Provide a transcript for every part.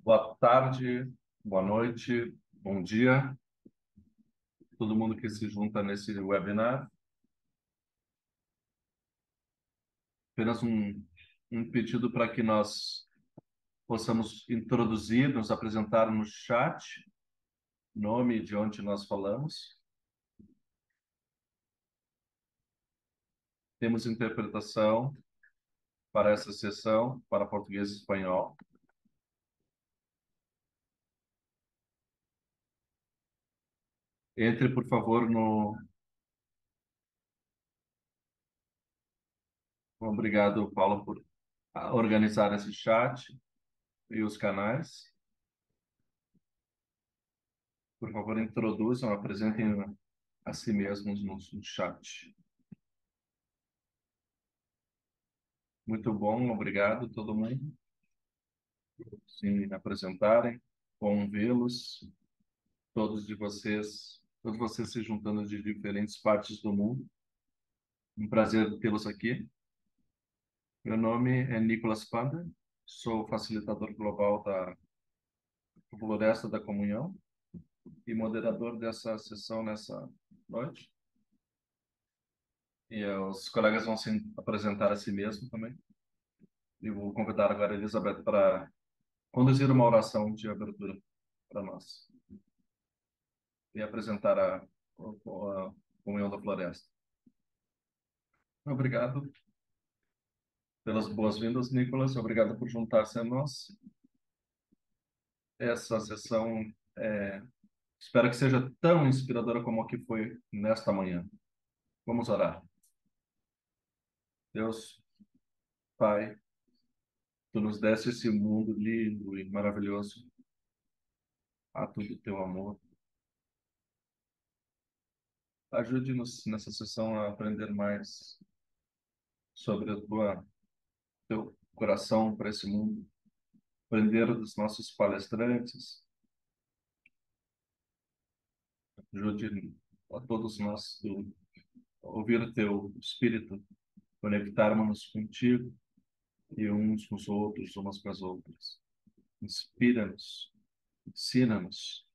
Boa tarde, boa noite, bom dia, todo mundo que se junta nesse webinar. Apenas um pedido para que nós possamos introduzir, nos apresentar no chat, nome de onde nós falamos. Temos interpretação para essa sessão, para português e espanhol. Entre, por favor, no... Obrigado, Paulo, por organizar esse chat e os canais. Por favor, introduzam, apresentem a si mesmos no chat. Muito bom, obrigado todo mundo por se apresentarem. Bom vê-los, todos vocês se juntando de diferentes partes do mundo. Um prazer tê-los aqui. Meu nome é Nicolas Panda, sou facilitador global da Floresta da Comunhão e moderador dessa sessão nessa noite. E os colegas vão se apresentar a si mesmos também. E vou convidar agora a Elizabeth para conduzir uma oração de abertura para nós e apresentar a Comunhão da Floresta. Obrigado pelas boas-vindas, Nicolas. Obrigado por juntar-se a nós. Essa sessão, espero que seja tão inspiradora como a que foi nesta manhã. Vamos orar. Deus, Pai, Tu nos deste esse mundo lindo e maravilhoso, a tudo teu amor. Ajude-nos nessa sessão a aprender mais sobre teu coração para esse mundo, aprender dos nossos palestrantes. Ajude a todos nós a ouvir teu espírito, conectarmos-nos contigo e uns com os outros, umas com as outras. Inspira-nos, ensina-nos,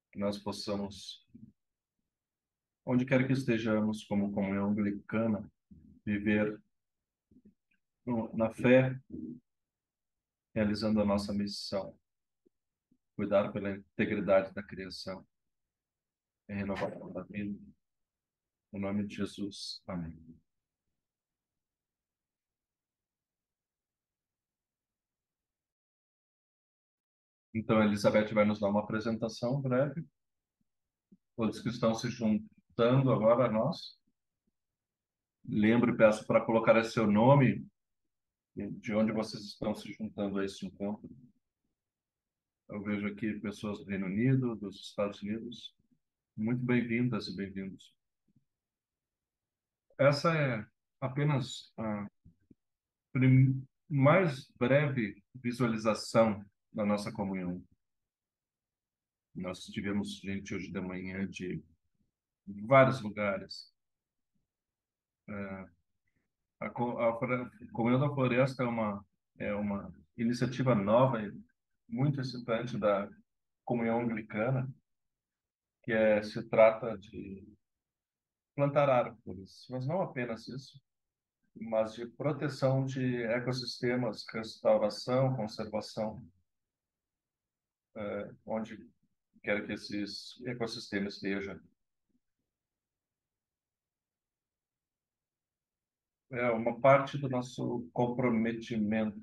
que nós possamos, onde quer que estejamos, como comunhão anglicana, viver na fé, realizando a nossa missão, cuidar pela integridade da criação e renovação da vida. Em nome de Jesus. Amém. Então, a Elizabeth vai nos dar uma apresentação breve. Todos que estão se juntando agora a nós, lembro e peço para colocar esse seu nome, de onde vocês estão se juntando a esse encontro. Eu vejo aqui pessoas do Reino Unido, dos Estados Unidos. Muito bem-vindas e bem-vindos. Essa é apenas a mais breve visualização da nossa comunhão. Nós tivemos gente hoje de manhã de vários lugares. A Comunhão da Floresta é uma iniciativa nova e muito excitante da comunhão anglicana, que se trata de plantar árvores, mas não apenas isso, mas de proteção de ecossistemas, restauração, conservação, onde quer que esses ecossistemas estejam. É uma parte do nosso comprometimento.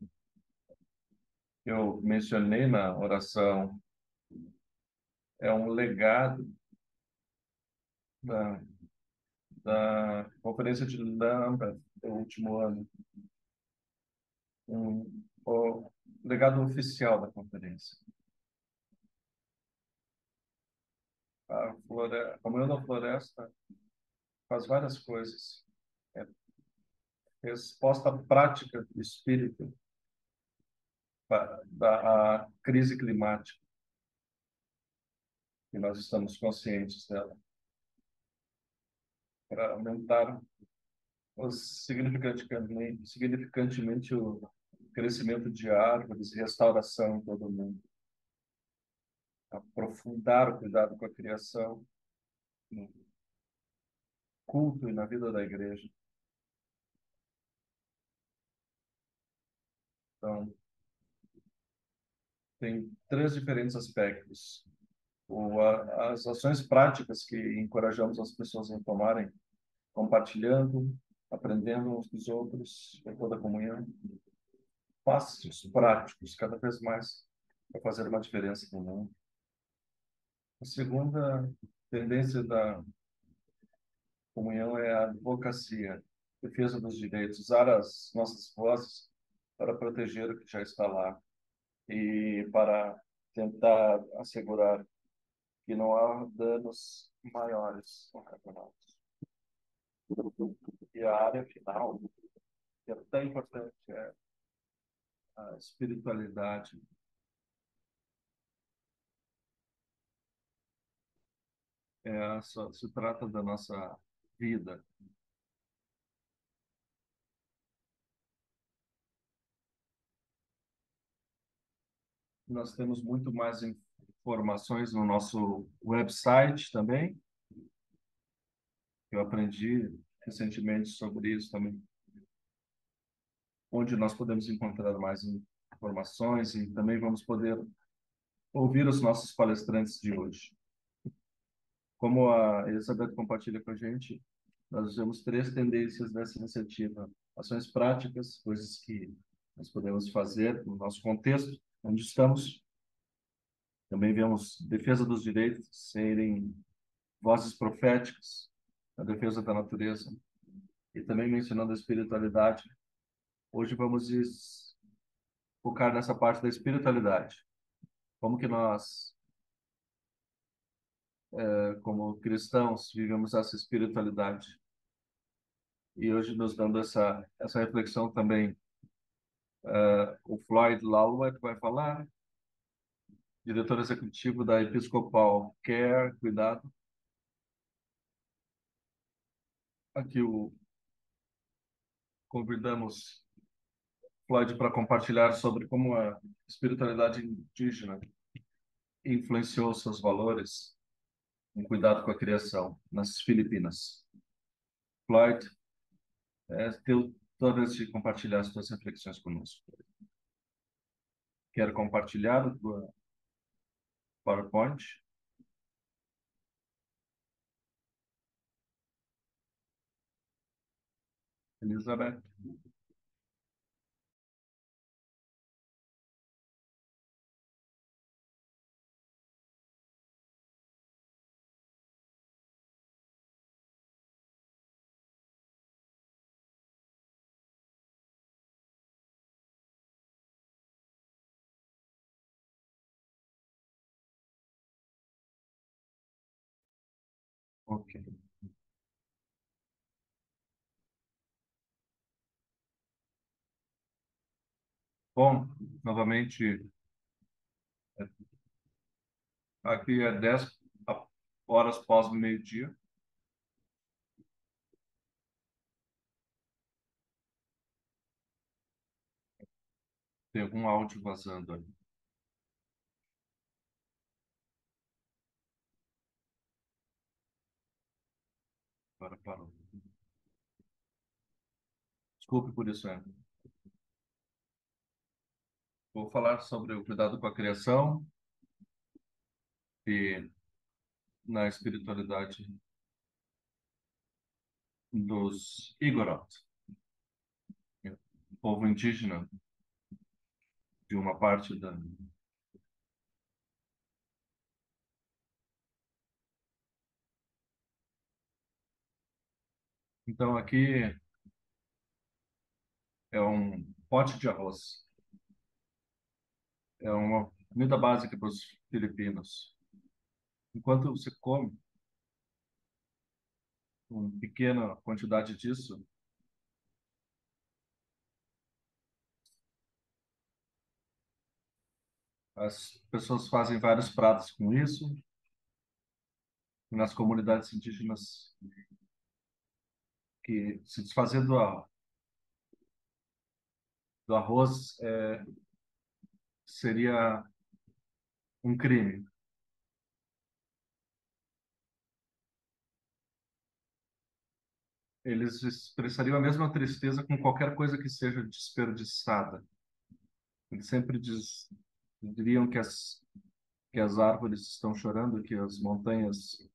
Eu mencionei na oração, é um legado da, da Conferência de Lambeth do último ano, o legado oficial da conferência. A Comunhão da Floresta faz várias coisas. É resposta prática do espírito da crise climática, e nós estamos conscientes dela, para aumentar significantemente o crescimento de árvores e restauração em todo o mundo. aprofundar o cuidado com a criação no culto e na vida da igreja. Então, tem três diferentes aspectos. As ações práticas que encorajamos as pessoas a tomarem, compartilhando, aprendendo uns dos outros, em toda a comunhão. Passos práticos, cada vez mais, para fazer uma diferença no mundo. A segunda tendência da comunhão é a advocacia, defesa dos direitos, usar as nossas vozes para proteger o que já está lá e para tentar assegurar que não há danos maiores no campeonato. E a área final, que é tão importante, é a espiritualidade. Se trata da nossa vida. Nós temos muito mais informações no nosso website também. Eu aprendi recentemente sobre isso também, onde nós podemos encontrar mais informações e também vamos poder ouvir os nossos palestrantes de hoje. Como a Elizabeth compartilha com a gente, nós vemos três tendências dessa iniciativa: ações práticas, coisas que nós podemos fazer no nosso contexto, onde estamos. Também vemos defesa dos direitos, serem vozes proféticas, a defesa da natureza, e também mencionando a espiritualidade. Hoje vamos focar nessa parte da espiritualidade. Como que nós, como cristãos, vivemos essa espiritualidade. E hoje nos dando essa reflexão também, o Floyd Laloux vai falar, diretor executivo da Episcopal Care, cuidado. Aqui convidamos Floyd para compartilhar sobre como a espiritualidade indígena influenciou seus valores em cuidado com a criação nas Filipinas. Floyd, teu toda vez de compartilhar as tuas reflexões conosco. Quero compartilhar o tua PowerPoint. Elizabeth. Ok. Bom, novamente, aqui é 10 horas pós meio-dia. Tem algum áudio vazando aí. Agora parou. Desculpe por isso, Andrew. Vou falar sobre o cuidado com a criação e na espiritualidade dos Igorot, povo indígena de uma parte da. Então, aqui é um pote de arroz. É uma comida básica para os filipinos. Enquanto você come uma pequena quantidade disso, as pessoas fazem vários pratos com isso. Nas comunidades indígenas, que se desfazer do arroz seria um crime. eles expressariam a mesma tristeza com qualquer coisa que seja desperdiçada. Eles sempre diriam que as árvores estão chorando, que as montanhas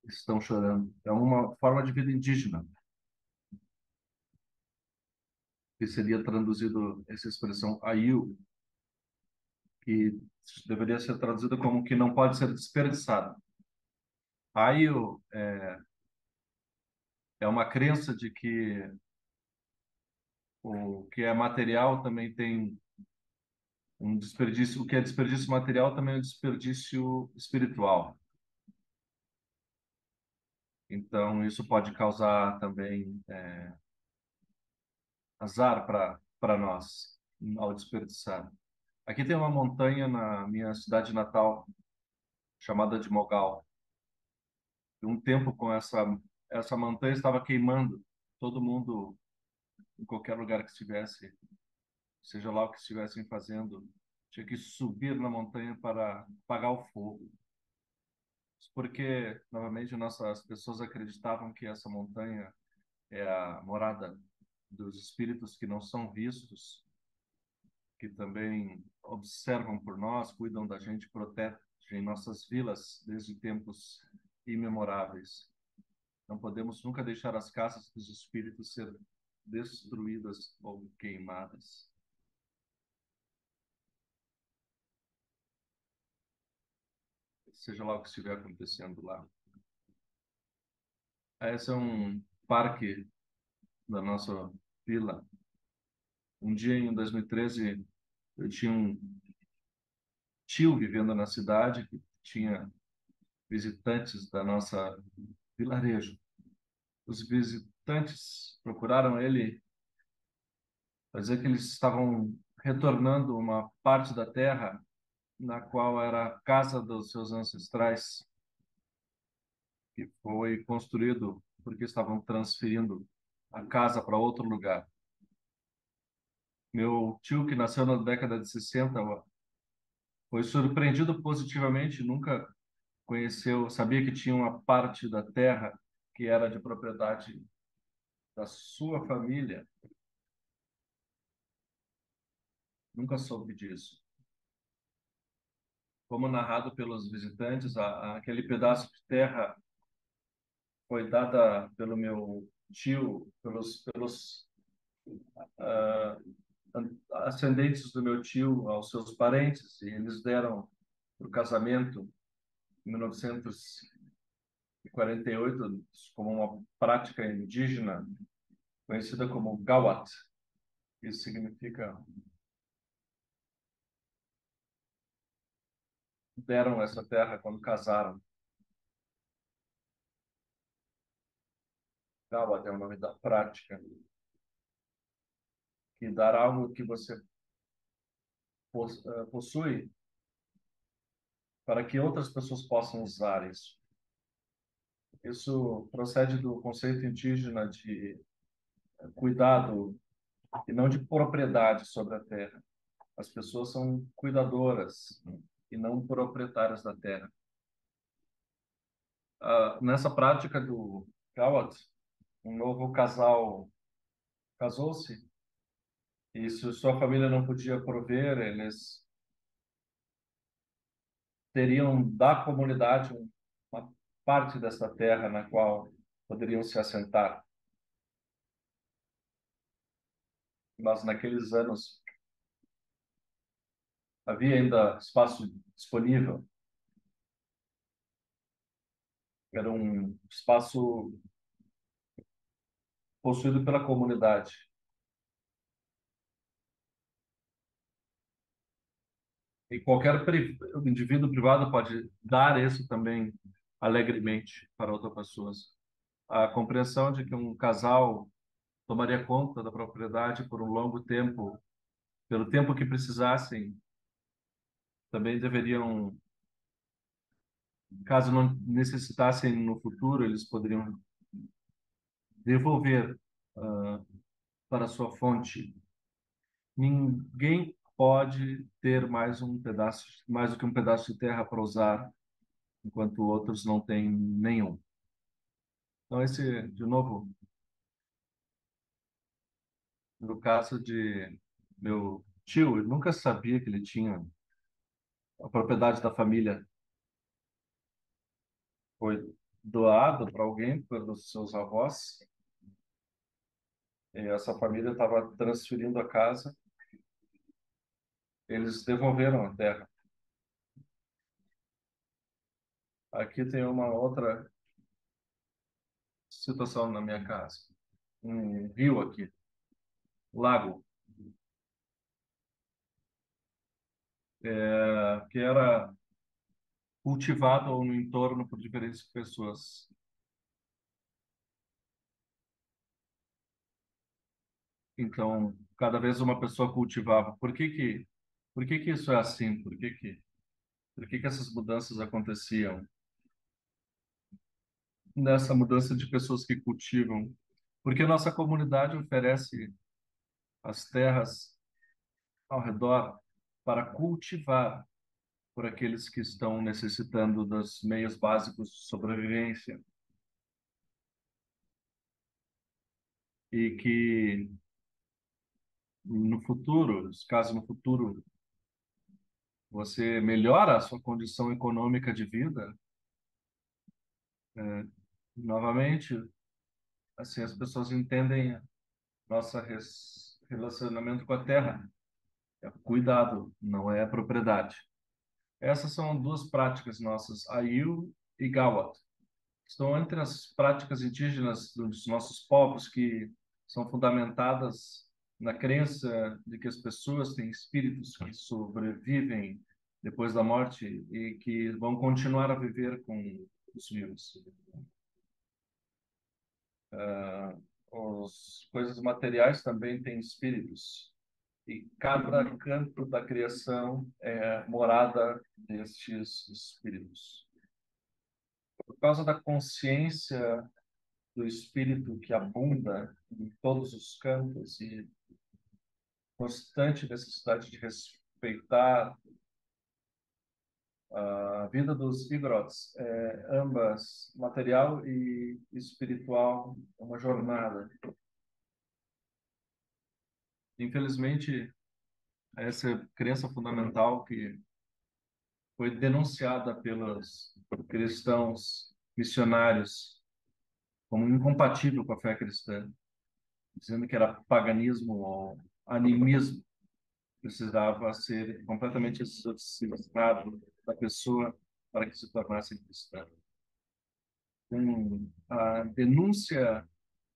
estão chorando. É uma forma de vida indígena, que seria traduzido essa expressão aiu, que deveria ser traduzida como que não pode ser desperdiçado. Aiu é uma crença de que o que é material também tem um desperdício, o que é desperdício material também é um desperdício espiritual. Então, isso pode causar também azar para nós ao desperdiçar. Aqui tem uma montanha na minha cidade natal, chamada de Mogal. E um tempo com essa montanha estava queimando. Todo mundo, em qualquer lugar que estivesse, seja lá o que estivessem fazendo, tinha que subir na montanha para apagar o fogo. Porque, novamente, nossas pessoas acreditavam que essa montanha é a morada dos espíritos que não são vistos, que também observam por nós, cuidam da gente, protegem nossas vilas desde tempos imemoráveis. Não podemos nunca deixar as casas dos espíritos ser destruídas ou queimadas, seja lá o que estiver acontecendo lá. Esse é um parque da nossa vila. Um dia, em 2013, eu tinha um tio vivendo na cidade que tinha visitantes da nossa vilarejo. Os visitantes procuraram ele para dizer que eles estavam retornando uma parte da terra na qual era a casa dos seus ancestrais, que foi construído porque estavam transferindo a casa para outro lugar. Meu tio, que nasceu na década de 60, foi surpreendido positivamente, nunca conheceu, sabia que tinha uma parte da terra que era de propriedade da sua família, nunca soube disso. Como narrado pelos visitantes, aquele pedaço de terra foi dada pelo meu tio, pelos ah, ascendentes do meu tio aos seus parentes, e eles deram para o casamento em 1948 como uma prática indígena conhecida como Gawat. Isso significa deram essa terra quando casaram. Gawat é o nome da prática, que dar algo que você possui para que outras pessoas possam usar isso. Isso procede do conceito indígena de cuidado e não de propriedade sobre a terra. As pessoas são cuidadoras e não proprietárias da terra. Nessa prática do Gawat, um novo casal casou-se e se sua família não podia prover, eles teriam da comunidade uma parte dessa terra na qual poderiam se assentar. Mas naqueles anos havia ainda espaço disponível. Era um espaço possuído pela comunidade. E qualquer indivíduo privado pode dar isso também alegremente para outras pessoas. A compreensão de que um casal tomaria conta da propriedade por um longo tempo, pelo tempo que precisassem, também deveriam, caso não necessitassem no futuro, eles poderiam devolver ah, para a sua fonte. Ninguém pode ter mais do que um pedaço de terra para usar, enquanto outros não têm nenhum. Então, esse, de novo, no caso de meu tio, eu nunca sabia que ele tinha a propriedade da família foi doado para alguém pelos seus avós. E essa família estava transferindo a casa, eles devolveram a terra. Aqui tem uma outra situação na minha casa. Um rio aqui, lago, que era cultivado no entorno por diferentes pessoas. Então, cada vez uma pessoa cultivava. Por que que isso é assim? Por que que essas mudanças aconteciam? Nessa mudança de pessoas que cultivam? Porque a nossa comunidade oferece as terras ao redor para cultivar por aqueles que estão necessitando dos meios básicos de sobrevivência e que no futuro, caso no futuro você melhora a sua condição econômica de vida, novamente, assim as pessoas entendem nosso relacionamento com a terra. É cuidado, não é propriedade. Essas são duas práticas nossas, Aiu e Gawat. Estão entre as práticas indígenas dos nossos povos que são fundamentadas na crença de que as pessoas têm espíritos que sobrevivem depois da morte e que vão continuar a viver com os vivos. As coisas materiais também têm espíritos e cada canto da criação é morada destes espíritos. Por causa da consciência do espírito que abunda em todos os campos e constante necessidade de respeitar a vida dos igrots, ambas material e espiritual, é uma jornada. Infelizmente, essa crença fundamental que foi denunciada pelos cristãos missionários como incompatível com a fé cristã, dizendo que era paganismo ou animismo, precisava ser completamente exorcizado da pessoa para que se tornasse cristã. A denúncia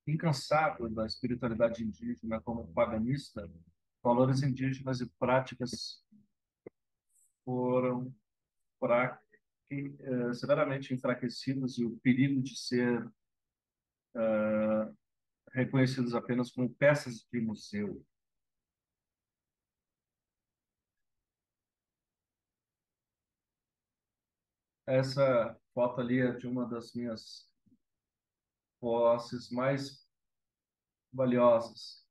incansável da espiritualidade indígena como paganista, valores indígenas e práticas foram severamente enfraquecidos e o perigo de ser reconhecidos apenas como peças de museu. Essa foto ali é de uma das minhas posses mais valiosas.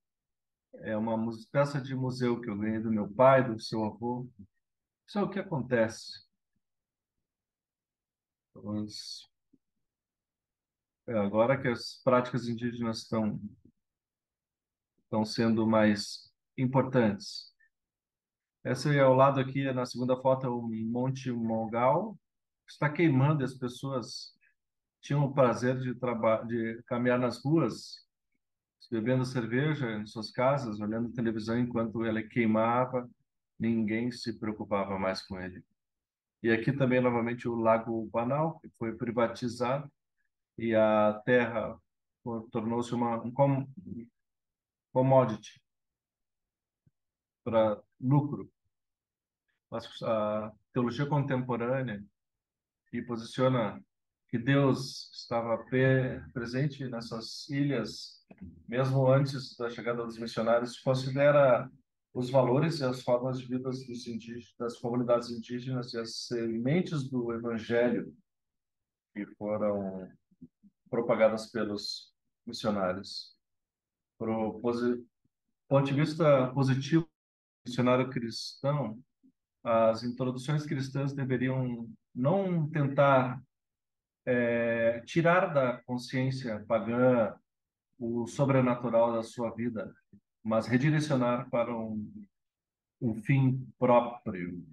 É uma peça de museu que eu ganhei do meu pai, do seu avô. Isso é o que acontece. Os, agora que as práticas indígenas estão sendo mais importantes. Essa aí ao lado aqui, na segunda foto, é o Monte Mongal. Está queimando e as pessoas tinham o prazer de caminhar nas ruas, bebendo cerveja em suas casas, olhando televisão enquanto ele queimava. Ninguém se preocupava mais com ele. E aqui também, novamente, o Lago Banal, que foi privatizado e a terra tornou-se um commodity para lucro. A teologia contemporânea que posiciona que Deus estava presente nessas ilhas, mesmo antes da chegada dos missionários, considera os valores e as formas de vida dos indígenas, das comunidades indígenas e as sementes do evangelho que foram propagadas pelos missionários. Pro ponto de vista positivo, missionário cristão, as introduções cristãs deveriam não tentar tirar da consciência pagã o sobrenatural da sua vida, mas redirecionar para um fim próprio.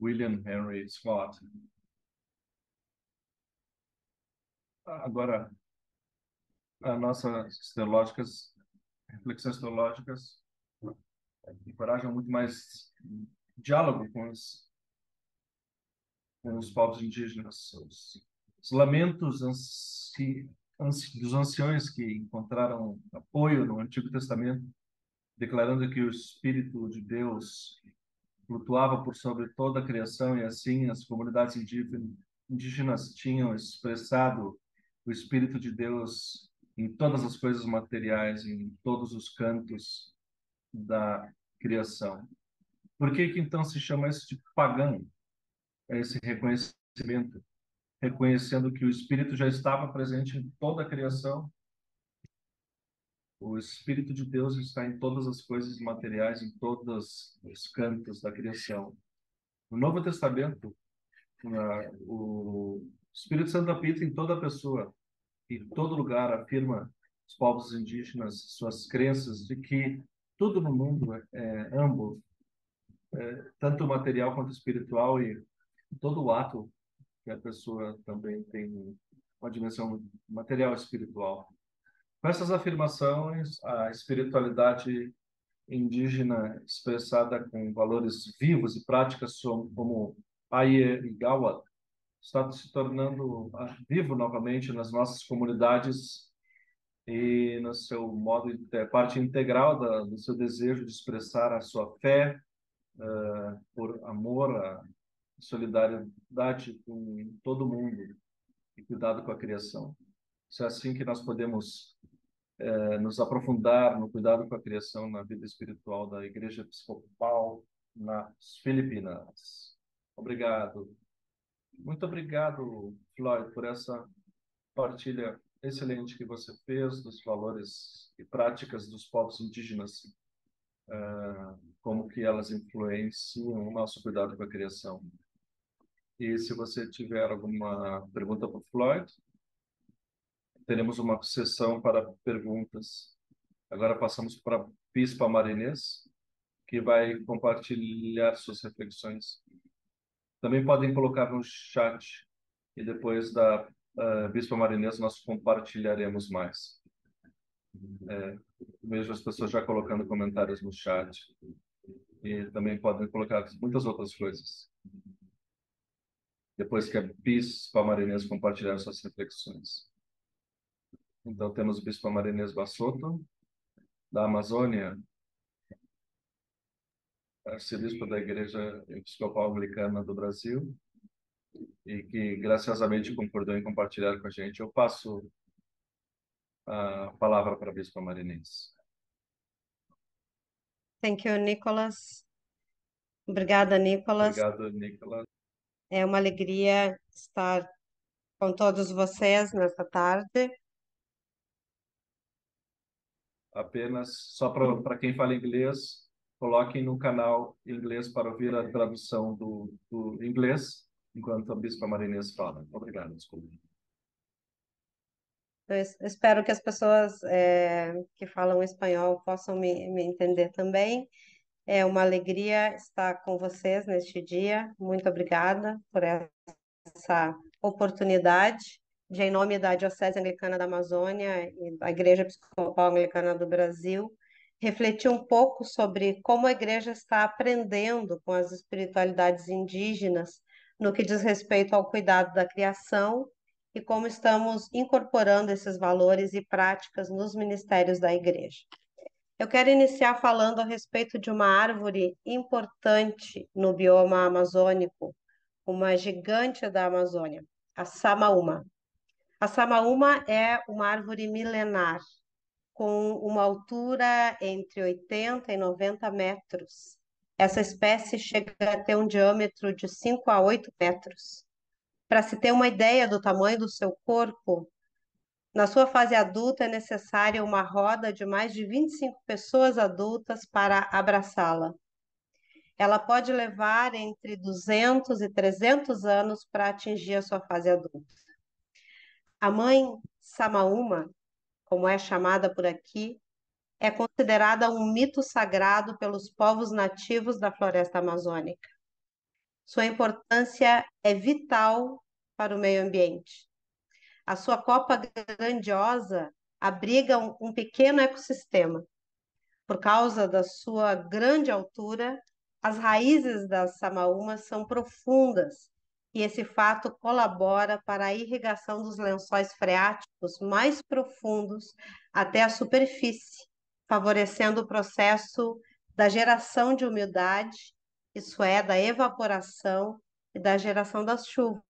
William Henry Scott. Agora, as nossas teológicas, reflexões teológicas, encorajam muito mais diálogo com os povos indígenas, os lamentos dos anciões que encontraram apoio no Antigo Testamento, declarando que o Espírito de Deus flutuava por sobre toda a criação e assim as comunidades indígenas tinham expressado o Espírito de Deus em todas as coisas materiais, em todos os cantos da criação. Por que então se chama isso de pagão? É esse reconhecimento, reconhecendo que o Espírito já estava presente em toda a criação. O Espírito de Deus está em todas as coisas materiais, em todos os cantos da criação. No Novo Testamento, o Espírito Santo habita em toda pessoa, em todo lugar, afirma os povos indígenas suas crenças de que tudo no mundo é ambos, tanto material quanto espiritual, e todo o ato que a pessoa também tem uma dimensão material e espiritual. Com essas afirmações, a espiritualidade indígena expressada com valores vivos e práticas como Aie e Gawa está se tornando vivo novamente nas nossas comunidades e no seu modo, parte integral do seu desejo de expressar a sua fé por amor, a solidariedade com todo mundo e cuidado com a criação. Se é assim que nós podemos nos aprofundar no cuidado com a criação na vida espiritual da Igreja Episcopal nas Filipinas. Obrigado. Muito obrigado, Floyd, por essa partilha excelente que você fez dos valores e práticas dos povos indígenas, como que elas influenciam o nosso cuidado com a criação. E se você tiver alguma pergunta para o Floyd, teremos uma sessão para perguntas. Agora passamos para a Bispa Marinês, que vai compartilhar suas reflexões. Também podem colocar no chat e depois da Bispa Marinês nós compartilharemos mais. Vejo as pessoas já colocando comentários no chat e também podem colocar muitas outras coisas. Depois que a Bispa Marinês compartilhar suas reflexões. Então temos o Bispo Marinês Bassotto, da Amazônia, arcebispo da Igreja Episcopal Anglicana do Brasil, e que graciosamente concordou em compartilhar com a gente. Eu passo a palavra para a Bispa Marinês. Thank you, Nicholas. Obrigada, Nicholas. Obrigado, Nicolas. É uma alegria estar com todos vocês nesta tarde. Apenas, só para quem fala inglês, coloquem no canal inglês para ouvir a tradução do inglês, enquanto a Bispa Marinês fala. Obrigado, desculpa. Espero que as pessoas que falam espanhol possam me entender também. É uma alegria estar com vocês neste dia. Muito obrigada por essa oportunidade de, em nome da Diocese Anglicana da Amazônia e da Igreja Episcopal Anglicana do Brasil, refletir um pouco sobre como a Igreja está aprendendo com as espiritualidades indígenas no que diz respeito ao cuidado da criação e como estamos incorporando esses valores e práticas nos ministérios da Igreja. Eu quero iniciar falando a respeito de uma árvore importante no bioma amazônico, uma gigante da Amazônia, a samaúma. A samaúma é uma árvore milenar, com uma altura entre 80 e 90 metros. Essa espécie chega a ter um diâmetro de 5 a 8 metros. Para se ter uma ideia do tamanho do seu corpo, na sua fase adulta é necessária uma roda de mais de 25 pessoas adultas para abraçá-la. ela pode levar entre 200 e 300 anos para atingir a sua fase adulta. A mãe Samaúma, como é chamada por aqui, é considerada um mito sagrado pelos povos nativos da floresta amazônica. Sua importância é vital para o meio ambiente. A sua copa grandiosa abriga um pequeno ecossistema. Por causa da sua grande altura, as raízes das samaúmas são profundas e esse fato colabora para a irrigação dos lençóis freáticos mais profundos até a superfície, favorecendo o processo da geração de umidade, isso é, da evaporação e da geração das chuvas.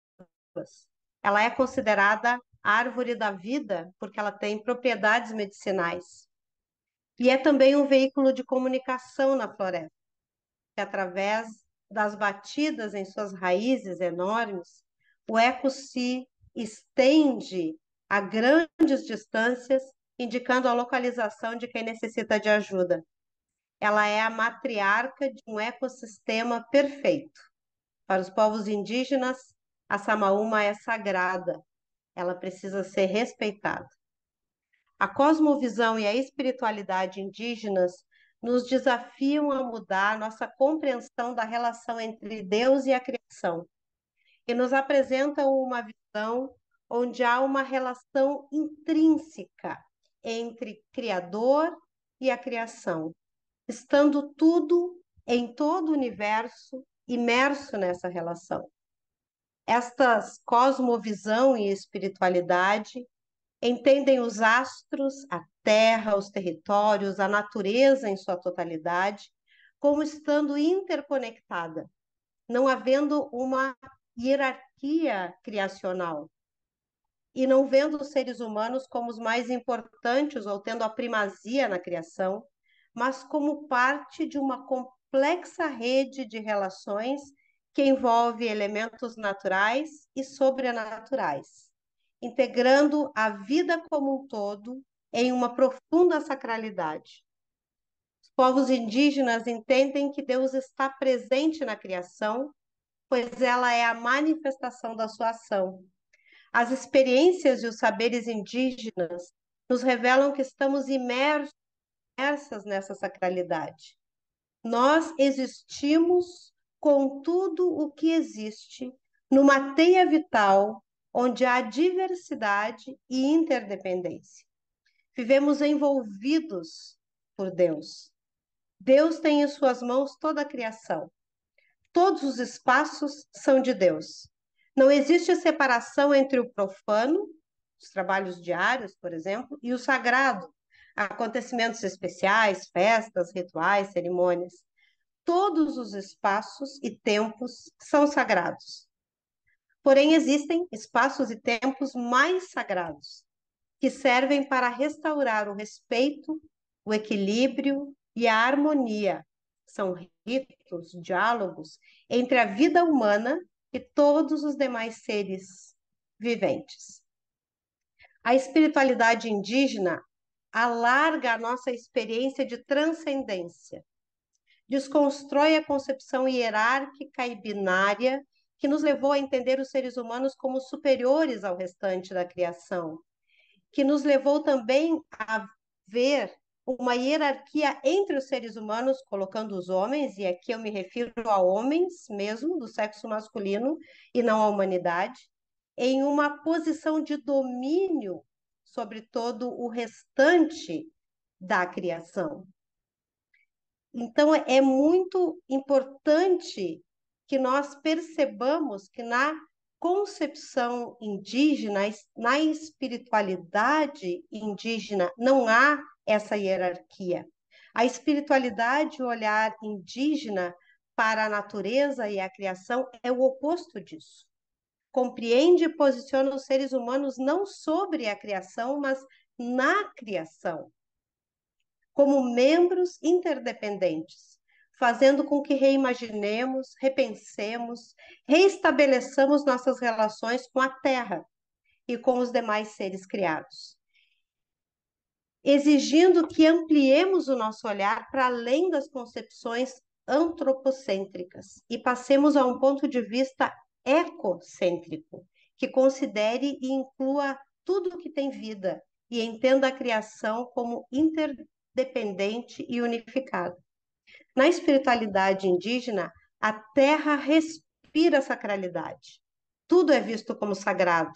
Ela é considerada árvore da vida porque ela tem propriedades medicinais. E é também um veículo de comunicação na floresta, que através das batidas em suas raízes enormes, o eco se estende a grandes distâncias, indicando a localização de quem necessita de ajuda. Ela é a matriarca de um ecossistema perfeito. Para os povos indígenas, a samaúma é sagrada, ela precisa ser respeitada. A cosmovisão e a espiritualidade indígenas nos desafiam a mudar nossa compreensão da relação entre Deus e a criação e nos apresentam uma visão onde há uma relação intrínseca entre Criador e a criação, estando tudo em todo o universo imerso nessa relação. Estas cosmovisão e espiritualidade entendem os astros, a terra, os territórios, a natureza em sua totalidade, como estando interconectada, não havendo uma hierarquia criacional, e não vendo os seres humanos como os mais importantes ou tendo a primazia na criação, mas como parte de uma complexa rede de relações que envolve elementos naturais e sobrenaturais, integrando a vida como um todo em uma profunda sacralidade. Os povos indígenas entendem que Deus está presente na criação, pois ela é a manifestação da sua ação. As experiências e os saberes indígenas nos revelam que estamos imersas nessa sacralidade. Nós existimos com tudo o que existe numa teia vital onde há diversidade e interdependência. Vivemos envolvidos por Deus. Deus tem em suas mãos toda a criação. Todos os espaços são de Deus. Não existe separação entre o profano, os trabalhos diários, por exemplo, e o sagrado, acontecimentos especiais, festas, rituais, cerimônias. Todos os espaços e tempos são sagrados. Porém, existem espaços e tempos mais sagrados, que servem para restaurar o respeito, o equilíbrio e a harmonia. São ritos, diálogos entre a vida humana e todos os demais seres viventes. A espiritualidade indígena alarga a nossa experiência de transcendência, desconstrói a concepção hierárquica e binária que nos levou a entender os seres humanos como superiores ao restante da criação, que nos levou também a ver uma hierarquia entre os seres humanos, colocando os homens, e aqui eu me refiro a homens mesmo, do sexo masculino, e não à humanidade, em uma posição de domínio sobre todo o restante da criação. Então, é muito importante que nós percebamos que na concepção indígena, na espiritualidade indígena, não há essa hierarquia. A espiritualidade, o olhar indígena para a natureza e a criação é o oposto disso. Compreende e posiciona os seres humanos não sobre a criação, mas na criação, como membros interdependentes, fazendo com que reimaginemos, repensemos, reestabeleçamos nossas relações com a Terra e com os demais seres criados, exigindo que ampliemos o nosso olhar para além das concepções antropocêntricas e passemos a um ponto de vista ecocêntrico, que considere e inclua tudo que tem vida e entenda a criação como interdependente e unificada. Na espiritualidade indígena, a terra respira sacralidade. Tudo é visto como sagrado.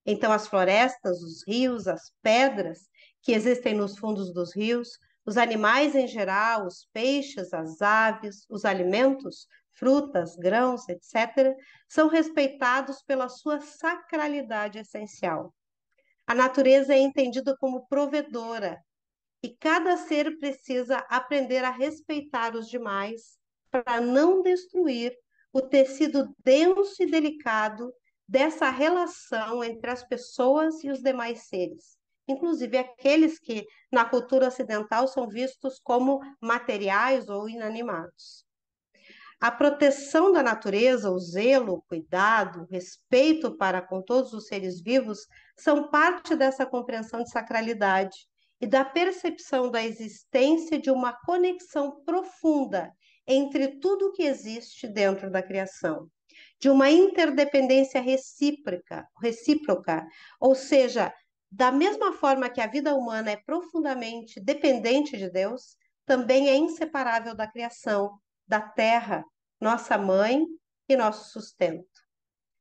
Então, as florestas, os rios, as pedras que existem nos fundos dos rios, os animais em geral, os peixes, as aves, os alimentos, frutas, grãos, etc., são respeitados pela sua sacralidade essencial. A natureza é entendida como provedora e cada ser precisa aprender a respeitar os demais para não destruir o tecido denso e delicado dessa relação entre as pessoas e os demais seres, inclusive aqueles que na cultura ocidental são vistos como materiais ou inanimados. A proteção da natureza, o zelo, o cuidado, o respeito para com todos os seres vivos são parte dessa compreensão de sacralidade e da percepção da existência de uma conexão profunda entre tudo que existe dentro da criação, de uma interdependência recíproca, ou seja, da mesma forma que a vida humana é profundamente dependente de Deus, também é inseparável da criação, da terra, nossa mãe e nosso sustento.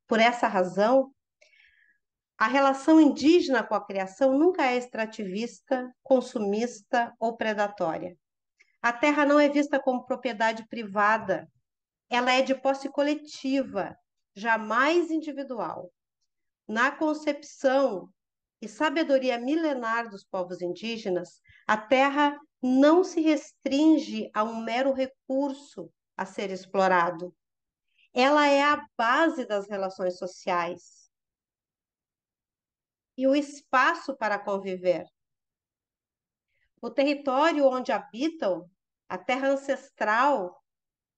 Por essa razão, a relação indígena com a criação nunca é extrativista, consumista ou predatória. A terra não é vista como propriedade privada, ela é de posse coletiva, jamais individual. Na concepção e sabedoria milenar dos povos indígenas, a terra não se restringe a um mero recurso a ser explorado. Ela é a base das relações sociais e o espaço para conviver. O território onde habitam, a terra ancestral,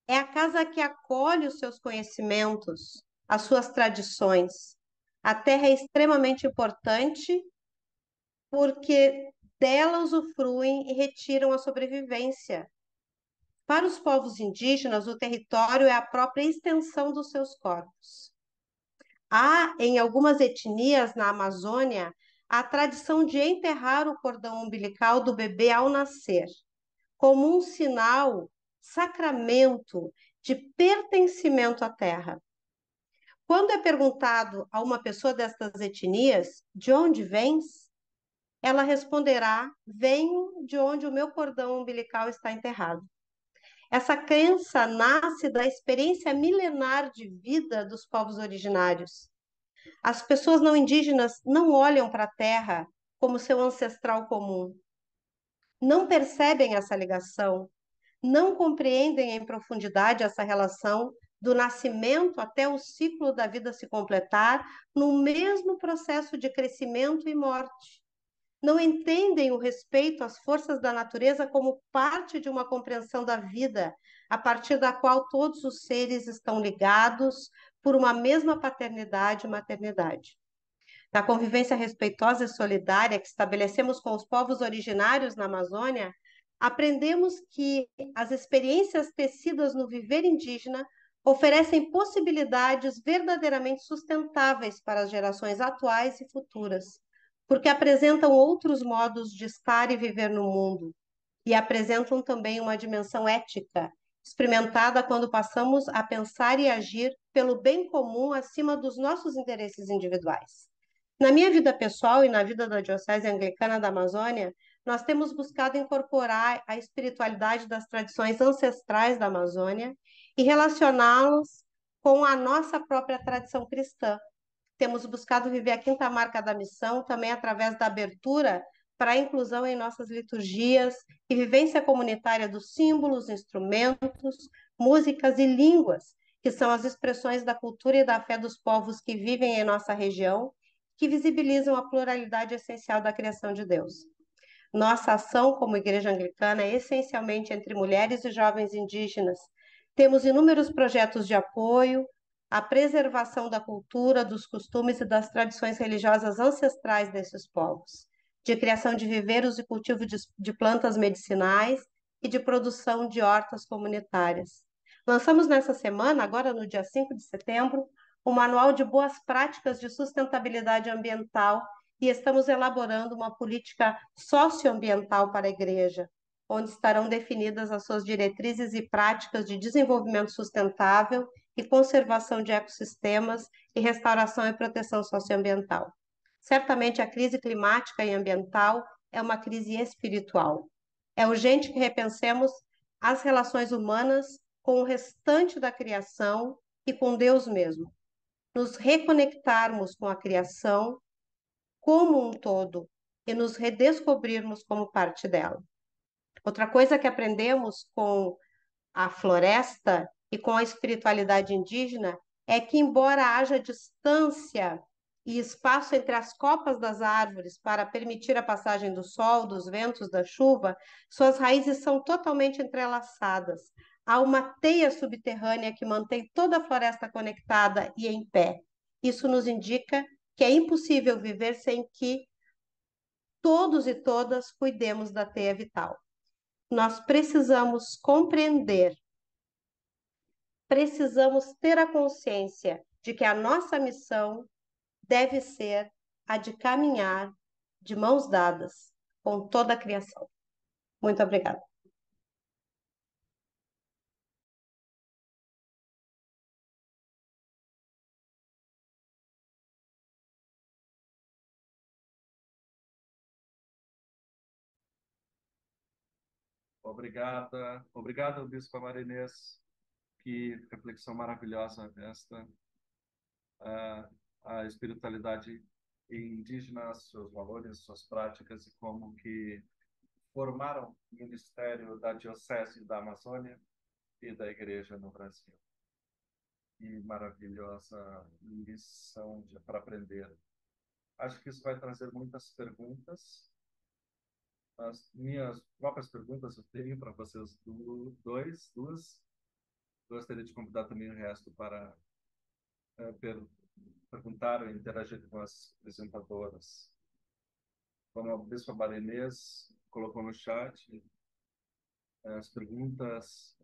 é a casa que acolhe os seus conhecimentos, as suas tradições. A terra é extremamente importante porque dela usufruem e retiram a sobrevivência. Para os povos indígenas, o território é a própria extensão dos seus corpos. Há, em algumas etnias na Amazônia, a tradição de enterrar o cordão umbilical do bebê ao nascer, como um sinal, sacramento de pertencimento à terra. Quando é perguntado a uma pessoa destas etnias, de onde vens? Ela responderá: venho de onde o meu cordão umbilical está enterrado. Essa crença nasce da experiência milenar de vida dos povos originários. As pessoas não indígenas não olham para a terra como seu ancestral comum, não percebem essa ligação, não compreendem em profundidade essa relação do nascimento até o ciclo da vida se completar no mesmo processo de crescimento e morte. Não entendem o respeito às forças da natureza como parte de uma compreensão da vida, a partir da qual todos os seres estão ligados por uma mesma paternidade e maternidade. Na convivência respeitosa e solidária que estabelecemos com os povos originários na Amazônia, aprendemos que as experiências tecidas no viver indígena oferecem possibilidades verdadeiramente sustentáveis para as gerações atuais e futuras, porque apresentam outros modos de estar e viver no mundo, e apresentam também uma dimensão ética, experimentada quando passamos a pensar e agir pelo bem comum acima dos nossos interesses individuais. Na minha vida pessoal e na vida da Diocese Anglicana da Amazônia, nós temos buscado incorporar a espiritualidade das tradições ancestrais da Amazônia e relacioná-los com a nossa própria tradição cristã. Temos buscado viver a quinta marca da missão também através da abertura para a inclusão em nossas liturgias e vivência comunitária dos símbolos, instrumentos, músicas e línguas, que são as expressões da cultura e da fé dos povos que vivem em nossa região, que visibilizam a pluralidade essencial da criação de Deus. Nossa ação como Igreja Anglicana é essencialmente entre mulheres e jovens indígenas. Temos inúmeros projetos de apoio à preservação da cultura, dos costumes e das tradições religiosas ancestrais desses povos, de criação de viveiros e cultivo de plantas medicinais e de produção de hortas comunitárias. Lançamos nessa semana, agora no dia 5 de setembro, o Manual de Boas Práticas de Sustentabilidade Ambiental e estamos elaborando uma política socioambiental para a igreja, onde estarão definidas as suas diretrizes e práticas de desenvolvimento sustentável e conservação de ecossistemas e restauração e proteção socioambiental. Certamente a crise climática e ambiental é uma crise espiritual. É urgente que repensemos as relações humanas com o restante da criação e com Deus mesmo. Nos reconectarmos com a criação como um todo e nos redescobrirmos como parte dela. Outra coisa que aprendemos com a floresta e com a espiritualidade indígena é que, embora haja distância e espaço entre as copas das árvores para permitir a passagem do sol, dos ventos, da chuva, suas raízes são totalmente entrelaçadas. Há uma teia subterrânea que mantém toda a floresta conectada e em pé. Isso nos indica que é impossível viver sem que todos e todas cuidemos da teia vital. Nós precisamos compreender, precisamos ter a consciência de que a nossa missão deve ser a de caminhar de mãos dadas com toda a criação. Muito obrigada. Obrigado, Bispo Marinês. Que reflexão maravilhosa esta. A, a espiritualidade indígena, seus valores, suas práticas e como que formaram o ministério da Diocese da Amazônia e da Igreja no Brasil. Que maravilhosa lição para aprender. Acho que isso vai trazer muitas perguntas. As minhas próprias perguntas eu tenho para vocês duas. Gostaria de convidar também o resto para perguntar ou interagir com as apresentadoras. Como a Bispa Barenês colocou no chat, as perguntas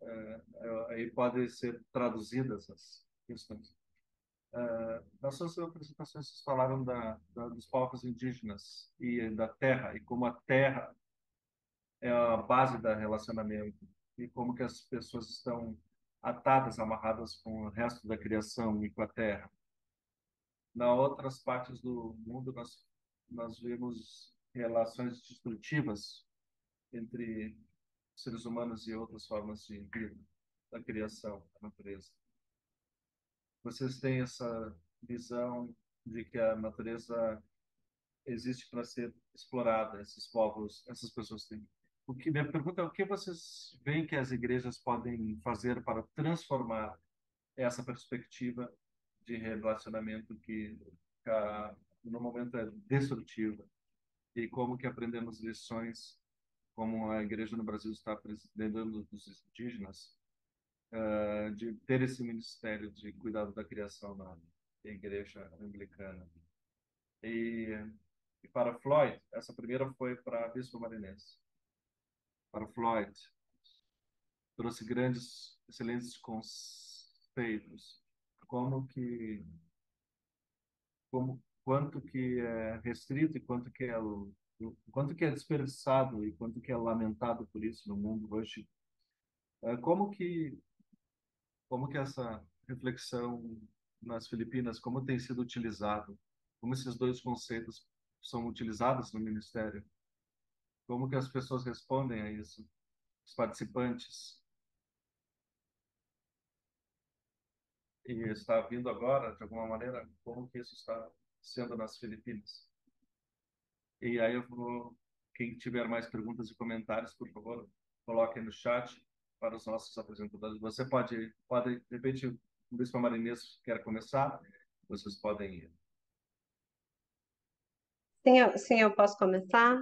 aí podem ser traduzidas as questões. Nas suas apresentações, vocês falaram dos povos indígenas e da terra, e como a terra é a base do relacionamento, e como que as pessoas estão atadas, amarradas com o resto da criação e com a terra. Nas outras partes do mundo, nós vemos relações destrutivas entre seres humanos e outras formas de vida, da criação, da natureza. Vocês têm essa visão de que a natureza existe para ser explorada, esses povos, essas pessoas têm. Minha pergunta é o que vocês veem que as igrejas podem fazer para transformar essa perspectiva de relacionamento que no momento é destrutiva, e como que aprendemos lições, como a igreja no Brasil está aprendendo dos indígenas, de ter esse ministério de cuidado da criação na igreja anglicana. E, e para Floyd, essa primeira foi para a Bispo Marinense. Para Floyd, trouxe grandes, excelentes conceitos, quanto que é restrito e quanto que é desperdiçado e quanto que é lamentado por isso no mundo hoje. Como que essa reflexão nas Filipinas, como tem sido utilizado, como esses dois conceitos são utilizados no ministério, como que as pessoas respondem a isso, os participantes, e está vindo agora, de alguma maneira, como que isso está sendo nas Filipinas. E aí quem tiver mais perguntas e comentários, por favor, coloquem no chat para os nossos apresentadores. Você pode, de repente, o Bispo Marinês quer começar, vocês podem ir. Sim, eu posso começar.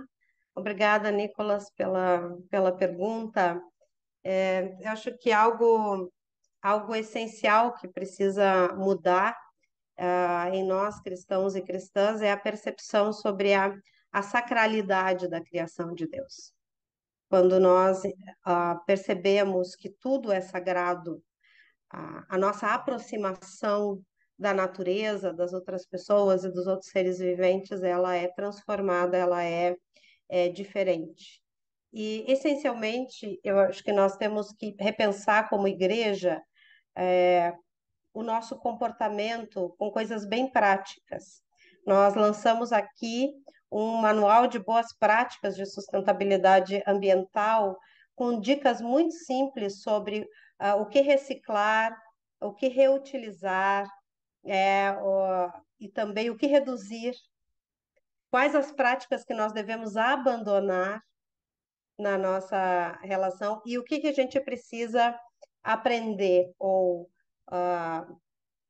Obrigada, Nicolas, pela pergunta. Eu acho que algo essencial que precisa mudar em nós, cristãos e cristãs, é a percepção sobre a sacralidade da criação de Deus. quando nós percebemos que tudo é sagrado, a nossa aproximação da natureza, das outras pessoas e dos outros seres viventes, ela é transformada, ela é diferente. E, essencialmente, eu acho que nós temos que repensar como igreja o nosso comportamento com coisas bem práticas. Nós lançamos aqui um manual de boas práticas de sustentabilidade ambiental com dicas muito simples sobre o que reciclar, o que reutilizar, e também o que reduzir, quais as práticas que nós devemos abandonar na nossa relação e o que que a gente precisa aprender ou ah,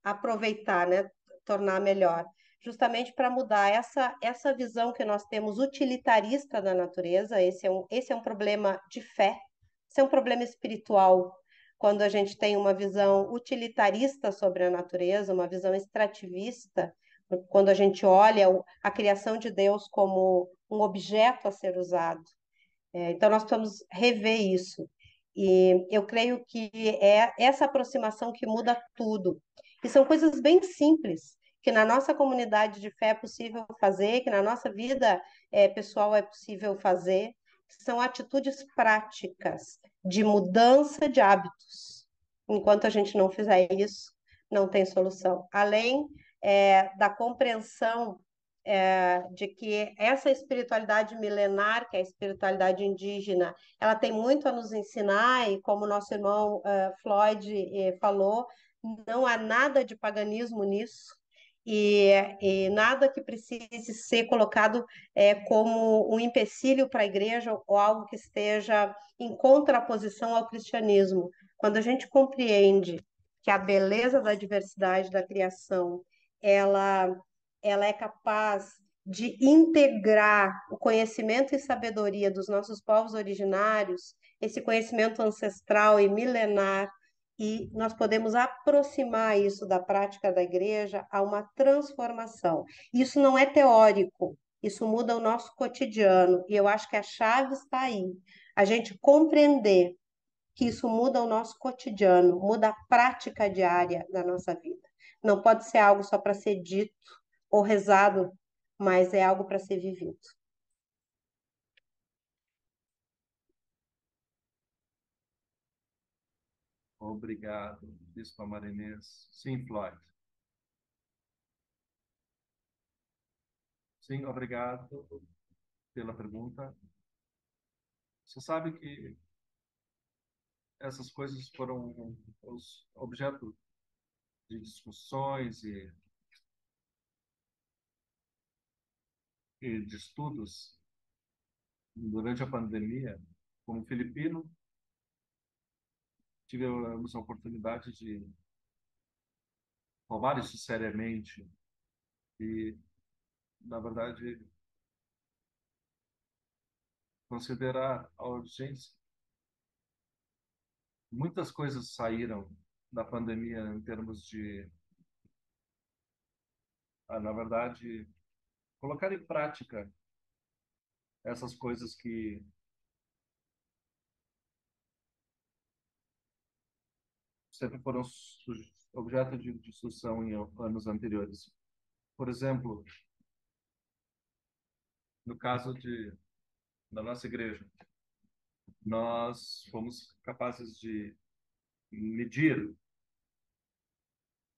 aproveitar, né? Tornar melhor. Justamente para mudar essa visão que nós temos utilitarista da natureza, esse é um problema de fé, esse é um problema espiritual. Quando a gente tem uma visão utilitarista sobre a natureza, uma visão extrativista, quando a gente olha a criação de Deus como um objeto a ser usado. Então, nós precisamos rever isso. E eu creio que é essa aproximação que muda tudo. E são coisas bem simples, que na nossa comunidade de fé é possível fazer, que na nossa vida pessoal é possível fazer, que são atitudes práticas de mudança de hábitos. Enquanto a gente não fizer isso, não tem solução. Além da compreensão de que essa espiritualidade milenar, que é a espiritualidade indígena, ela tem muito a nos ensinar, e como nosso irmão Floyd falou, não há nada de paganismo nisso, e nada que precise ser colocado como um empecilho para a igreja ou algo que esteja em contraposição ao cristianismo. Quando a gente compreende que a beleza da diversidade da criação, ela ela é capaz de integrar o conhecimento e sabedoria dos nossos povos originários, esse conhecimento ancestral e milenar, e nós podemos aproximar isso da prática da igreja a uma transformação. Isso não é teórico, isso muda o nosso cotidiano, e eu acho que a chave está aí. A gente compreender que isso muda o nosso cotidiano, muda a prática diária da nossa vida. Não pode ser algo só para ser dito ou rezado, mas é algo para ser vivido. Obrigado, Bispo Marinês. Sim, Floyd. Sim, obrigado pela pergunta. Você sabe que essas coisas foram os objeto de discussões e de estudos durante a pandemia. Como filipino, tivemos a oportunidade de tomar isso seriamente e, na verdade, considerar a urgência. Muitas coisas saíram da pandemia em termos de, na verdade, colocar em prática essas coisas que sempre foram objeto de discussão em anos anteriores. Por exemplo, no caso da nossa igreja, nós fomos capazes de medir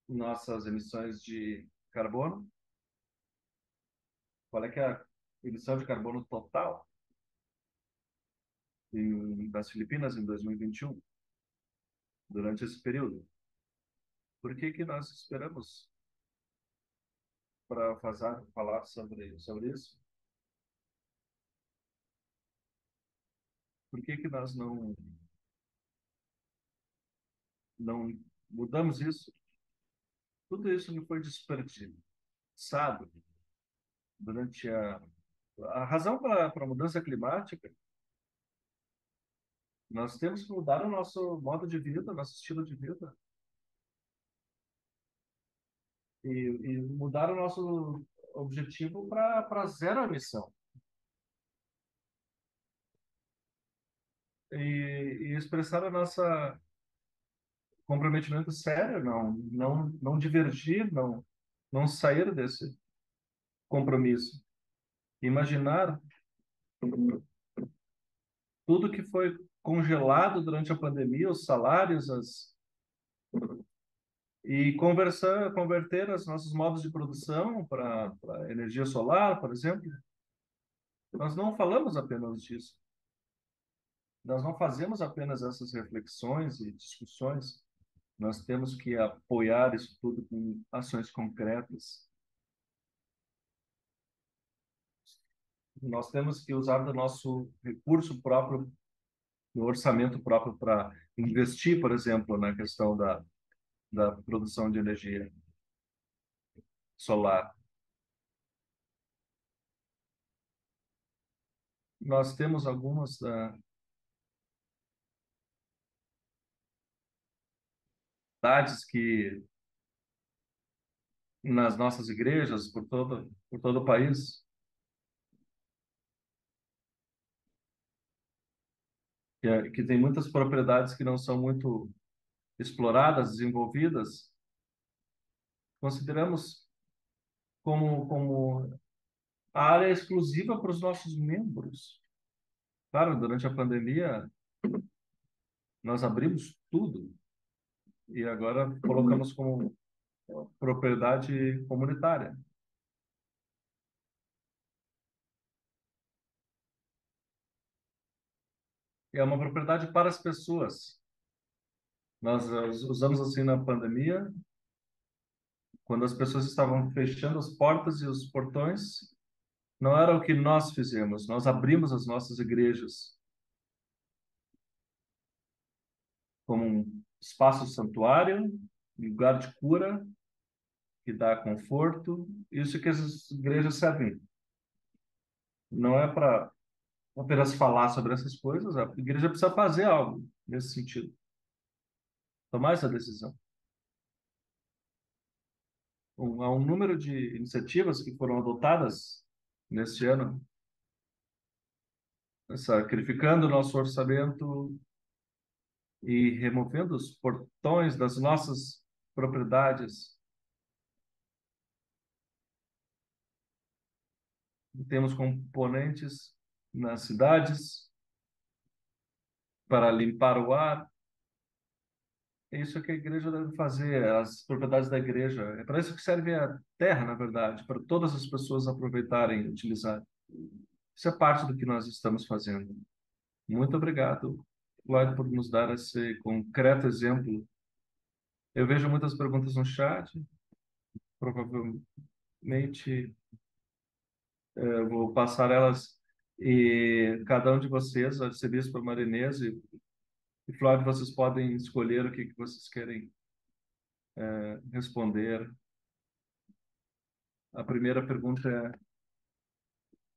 nossas emissões de carbono. Qual é que é a emissão de carbono total das Filipinas em 2021, durante esse período? Por que que nós esperamos para falar sobre isso? Por que que nós não mudamos isso? Tudo isso me foi desperdiçado durante a razão para a mudança climática. Nós temos que mudar o nosso modo de vida, nosso estilo de vida, e mudar o nosso objetivo para zero emissão. e expressar a nossa comprometimento sério, não divergir, não sair desse compromisso. Imaginar tudo que foi congelado durante a pandemia, os salários, e converter os nossos modos de produção para energia solar, por exemplo. Nós não falamos apenas disso. Nós não fazemos apenas essas reflexões e discussões. Nós temos que apoiar isso tudo com ações concretas. Nós temos que usar do nosso recurso próprio, do orçamento próprio para investir, por exemplo, na questão da produção de energia solar. Nós temos algumas cidades que, nas nossas igrejas, por todo o país, que tem muitas propriedades que não são muito exploradas, desenvolvidas, consideramos como a área exclusiva para os nossos membros. Claro, durante a pandemia, nós abrimos tudo e agora colocamos como propriedade comunitária. E é uma propriedade para as pessoas. Nós usamos assim na pandemia, quando as pessoas estavam fechando as portas e os portões, não era o que nós fizemos, nós abrimos as nossas igrejas como um espaço santuário, lugar de cura, que dá conforto. Isso que as igrejas servem. Não é para apenas falar sobre essas coisas, a igreja precisa fazer algo nesse sentido, tomar essa decisão. Há um número de iniciativas que foram adotadas neste ano, sacrificando o nosso orçamento e removendo os portões das nossas propriedades. Temos componentes nas cidades para limpar o ar. É isso que a igreja deve fazer, as propriedades da igreja. É para isso que serve a terra, na verdade, para todas as pessoas aproveitarem e utilizar. Isso é parte do que nós estamos fazendo. Muito obrigado, Cláudio, por nos dar esse concreto exemplo. Eu vejo muitas perguntas no chat, provavelmente eu vou passar elas e cada um de vocês, arcebispo Marinês e Flávio, vocês podem escolher o que que vocês querem responder. A primeira pergunta é: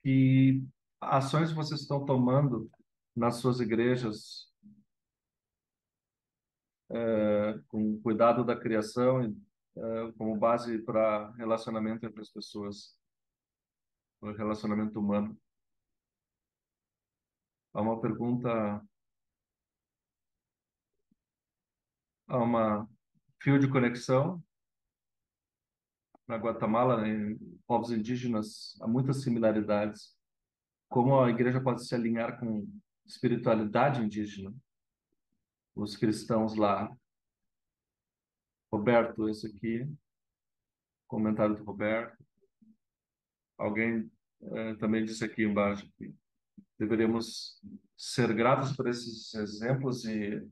que ações vocês estão tomando nas suas igrejas com cuidado da criação e como base para relacionamento entre as pessoas, o relacionamento humano? Há uma pergunta, há uma fio de conexão na Guatemala, em povos indígenas, há muitas similaridades. Como a igreja pode se alinhar com espiritualidade indígena? Os cristãos lá. Roberto, esse aqui, comentário do Roberto. Alguém também disse aqui embaixo que deveríamos ser gratos por esses exemplos e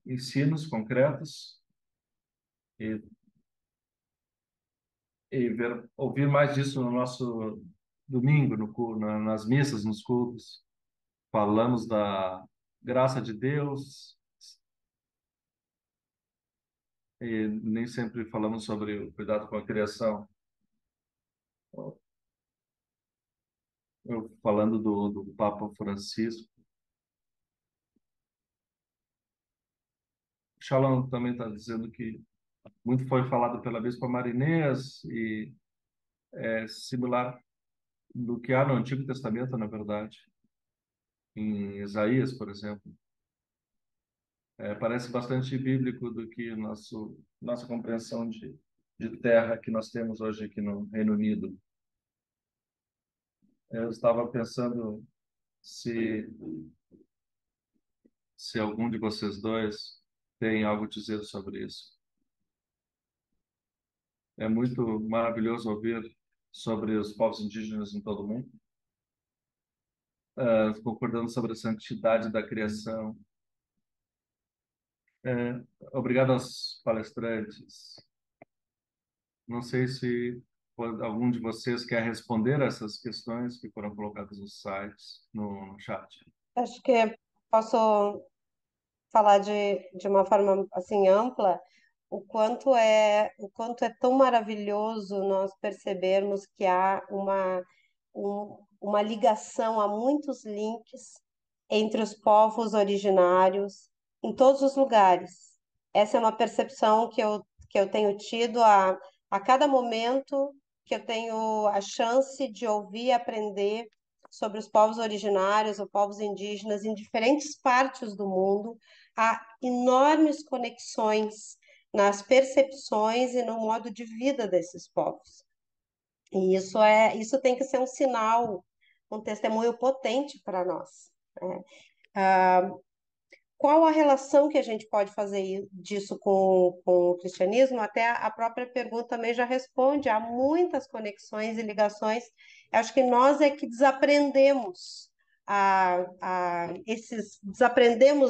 ensinos concretos e, ouvir mais disso no nosso domingo, nas missas, nos cultos. Falamos da graça de Deus e nem sempre falamos sobre o cuidado com a criação. Eu falando do Papa Francisco. Shalom também está dizendo que muito foi falado pela Bispa Marinês e é similar do que há no Antigo Testamento, na verdade. em Isaías, por exemplo. Parece bastante bíblico do que nossa compreensão de terra que nós temos hoje aqui no Reino Unido. Eu estava pensando se, se algum de vocês dois tem algo a dizer sobre isso. É muito maravilhoso ouvir sobre os povos indígenas em todo o mundo, concordando sobre a santidade da criação. É, Obrigado aos palestrantes. Não sei se algum de vocês quer responder a essas questões que foram colocadas nos sites, no chat. Acho que posso falar de uma forma assim ampla o quanto é tão maravilhoso nós percebermos que há uma ligação, há muitos links entre os povos originários em todos os lugares. Essa é uma percepção que eu tenho tido a cada momento que eu tenho a chance de ouvir e aprender sobre os povos originários ou povos indígenas em diferentes partes do mundo. Há enormes conexões nas percepções e no modo de vida desses povos. E isso tem que ser um sinal, um testemunho potente para nós, né? Qual a relação que a gente pode fazer disso com o cristianismo? Até a própria pergunta também já responde. Há muitas conexões e ligações. Eu acho que nós é que desaprendemos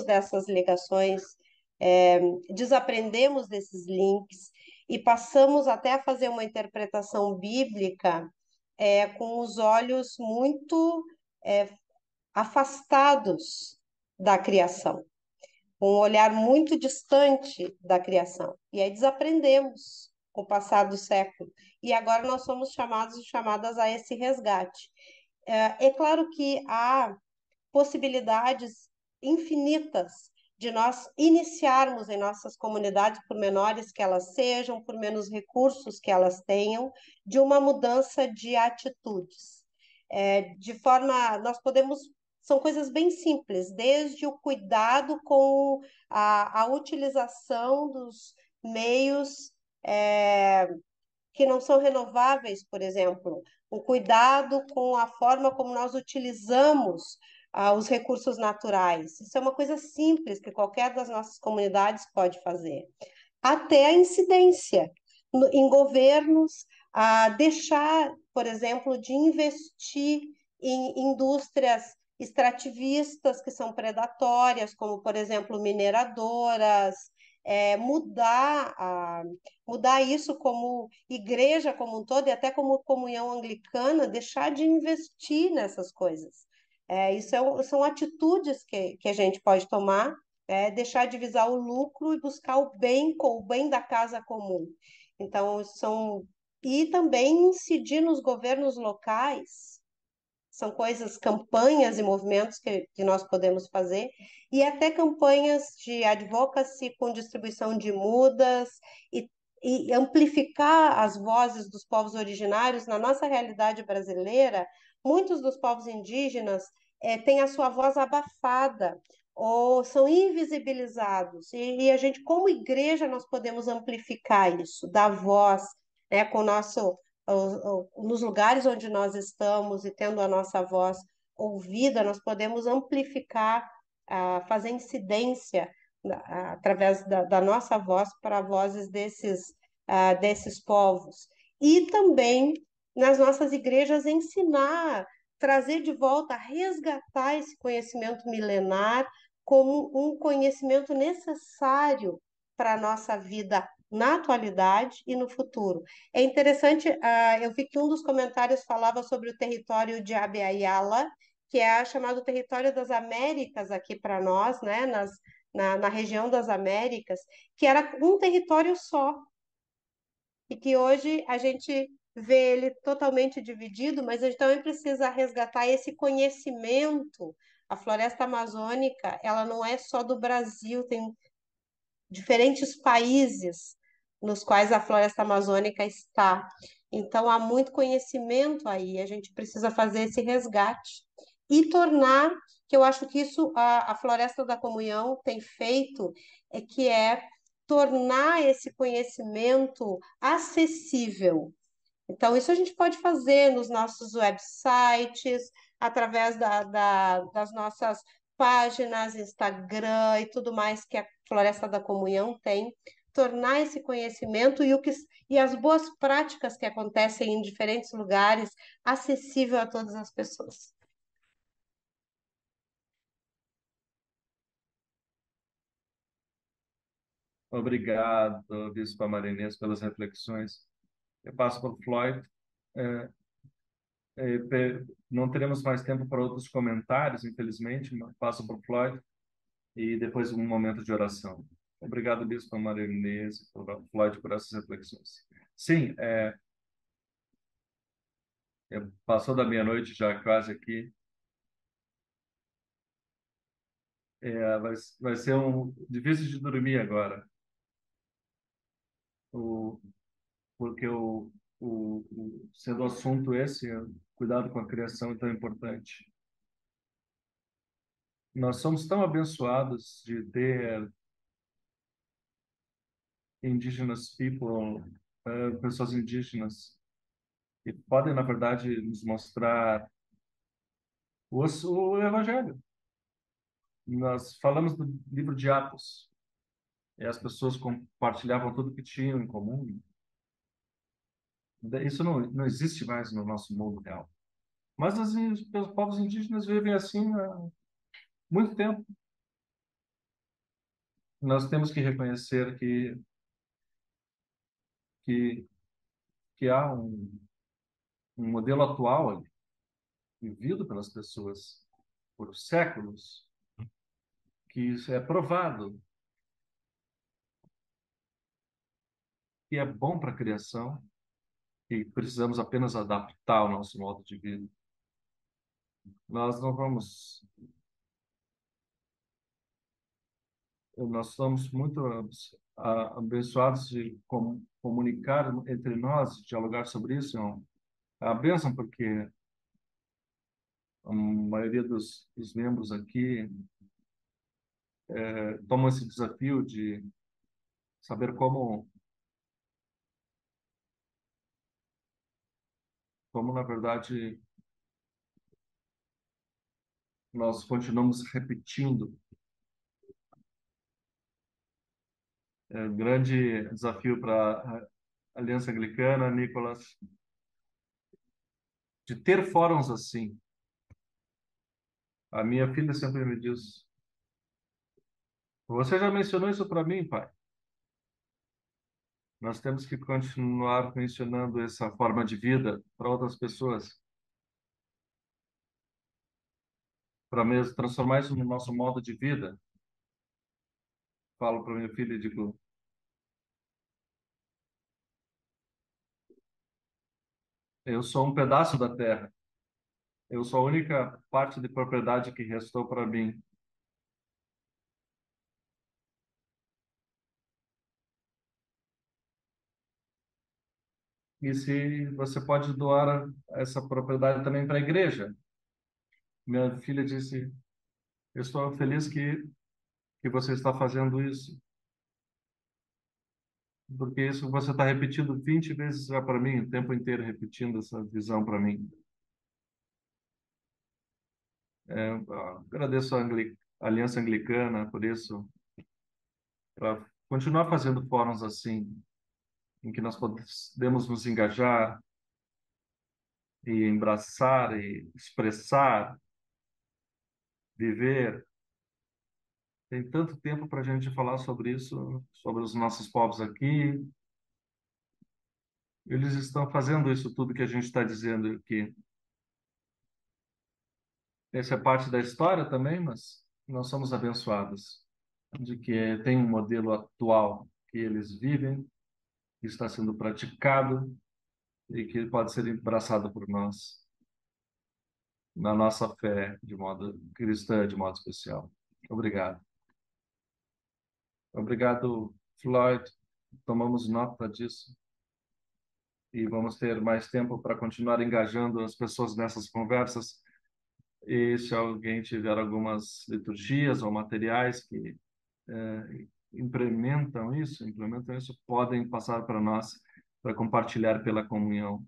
dessas ligações, é, desaprendemos desses links e passamos até a fazer uma interpretação bíblica, com os olhos muito afastados da criação, um olhar muito distante da criação. E aí desaprendemos com o passar do século. E agora nós somos chamados e chamadas a esse resgate. É claro que há possibilidades infinitas de nós iniciarmos em nossas comunidades, por menores que elas sejam, por menos recursos que elas tenham, de uma mudança de atitudes. De forma, nós podemos, são coisas bem simples, desde o cuidado com a utilização dos meios que não são renováveis, por exemplo, o cuidado com a forma como nós utilizamos os recursos naturais. Isso é uma coisa simples que qualquer das nossas comunidades pode fazer. Até a incidência em governos, a deixar, por exemplo, de investir em indústrias extrativistas que são predatórias, como, por exemplo, mineradoras, mudar isso como igreja como um todo e até como comunhão anglicana, deixar de investir nessas coisas. São atitudes que a gente pode tomar, deixar de visar o lucro e buscar o bem da casa comum. Então, e também incidir nos governos locais, são coisas, campanhas e movimentos que nós podemos fazer, e até campanhas de advocacy com distribuição de mudas e, e amplificar as vozes dos povos originários. Na nossa realidade brasileira, muitos dos povos indígenas têm a sua voz abafada ou são invisibilizados, e a gente, como igreja, nós podemos amplificar isso, dar voz, né, com o nosso nos lugares onde nós estamos e tendo a nossa voz ouvida, nós podemos amplificar, fazer incidência através da nossa voz para vozes desses povos. E também nas nossas igrejas ensinar, trazer de volta, resgatar esse conhecimento milenar como um conhecimento necessário para a nossa vida na atualidade e no futuro. É interessante, eu vi que um dos comentários falava sobre o território de Abya-Yala, que é chamado território das Américas aqui para nós, né, na região das Américas, que era um território só, e que hoje a gente vê ele totalmente dividido, mas a gente também precisa resgatar esse conhecimento. A floresta amazônica, ela não é só do Brasil, tem diferentes países nos quais a floresta amazônica está. Então, há muito conhecimento aí, a gente precisa fazer esse resgate. e tornar, que eu acho que isso a Floresta da Comunhão tem feito, que é tornar esse conhecimento acessível. Então, isso a gente pode fazer nos nossos websites, através das nossas páginas, Instagram e tudo mais que a Floresta da Comunhão tem, tornar esse conhecimento e as boas práticas que acontecem em diferentes lugares acessível a todas as pessoas. Obrigado, Bispa Marinês, pelas reflexões. Eu passo para o Floyd. É, não teremos mais tempo para outros comentários, infelizmente, mas passo para o Floyd e depois um momento de oração. Obrigado, Bispa Marinês, e Floyd, por essas reflexões. Sim, passou da meia-noite já quase aqui. Vai ser difícil de dormir agora, o, porque sendo o assunto esse, cuidado com a criação é tão importante. Nós somos tão abençoados de ter indigenous people, pessoas indígenas, que podem, na verdade, nos mostrar o Evangelho. Nós falamos do livro de Atos, e as pessoas compartilhavam tudo que tinham em comum. Isso não existe mais no nosso mundo real. Mas os povos indígenas vivem assim há muito tempo. Nós temos que reconhecer que, que há um modelo atual ali, vivido pelas pessoas por séculos, que isso é provado, que é bom para a criação, e precisamos apenas adaptar o nosso modo de vida. Nós não vamos. Nós somos muito abençoados de comunicar entre nós, dialogar sobre isso. É uma bênção, porque a maioria dos membros aqui tomam esse desafio de saber como na verdade, nós continuamos repetindo. É um grande desafio para a Aliança Anglicana, Nicolas, de ter fóruns assim. A minha filha sempre me diz: Você já mencionou isso para mim, pai? Nós temos que continuar mencionando essa forma de vida para outras pessoas, para mesmo transformar isso no nosso modo de vida. Falo para minha filha e digo: Eu sou um pedaço da terra. Eu sou a única parte de propriedade que restou para mim. E se você pode doar essa propriedade também para a igreja? Minha filha disse: Eu estou feliz que você está fazendo isso, porque isso você está repetindo 20 vezes já para mim, o tempo inteiro repetindo essa visão para mim. Agradeço a Aliança Anglicana por isso, para continuar fazendo fóruns assim, em que nós podemos nos engajar e embraçar e expressar, viver. Tem tanto tempo para a gente falar sobre isso, sobre os nossos povos aqui. Eles estão fazendo isso tudo que a gente está dizendo aqui. Essa é parte da história também, mas nós somos abençoados de que tem um modelo atual que eles vivem, que está sendo praticado e que pode ser abraçado por nós na nossa fé de modo cristã, de modo especial. Obrigado. Obrigado, Floyd. Tomamos nota disso e vamos ter mais tempo para continuar engajando as pessoas nessas conversas. E se alguém tiver algumas liturgias ou materiais que implementam isso, podem passar para nós para compartilhar pela comunhão.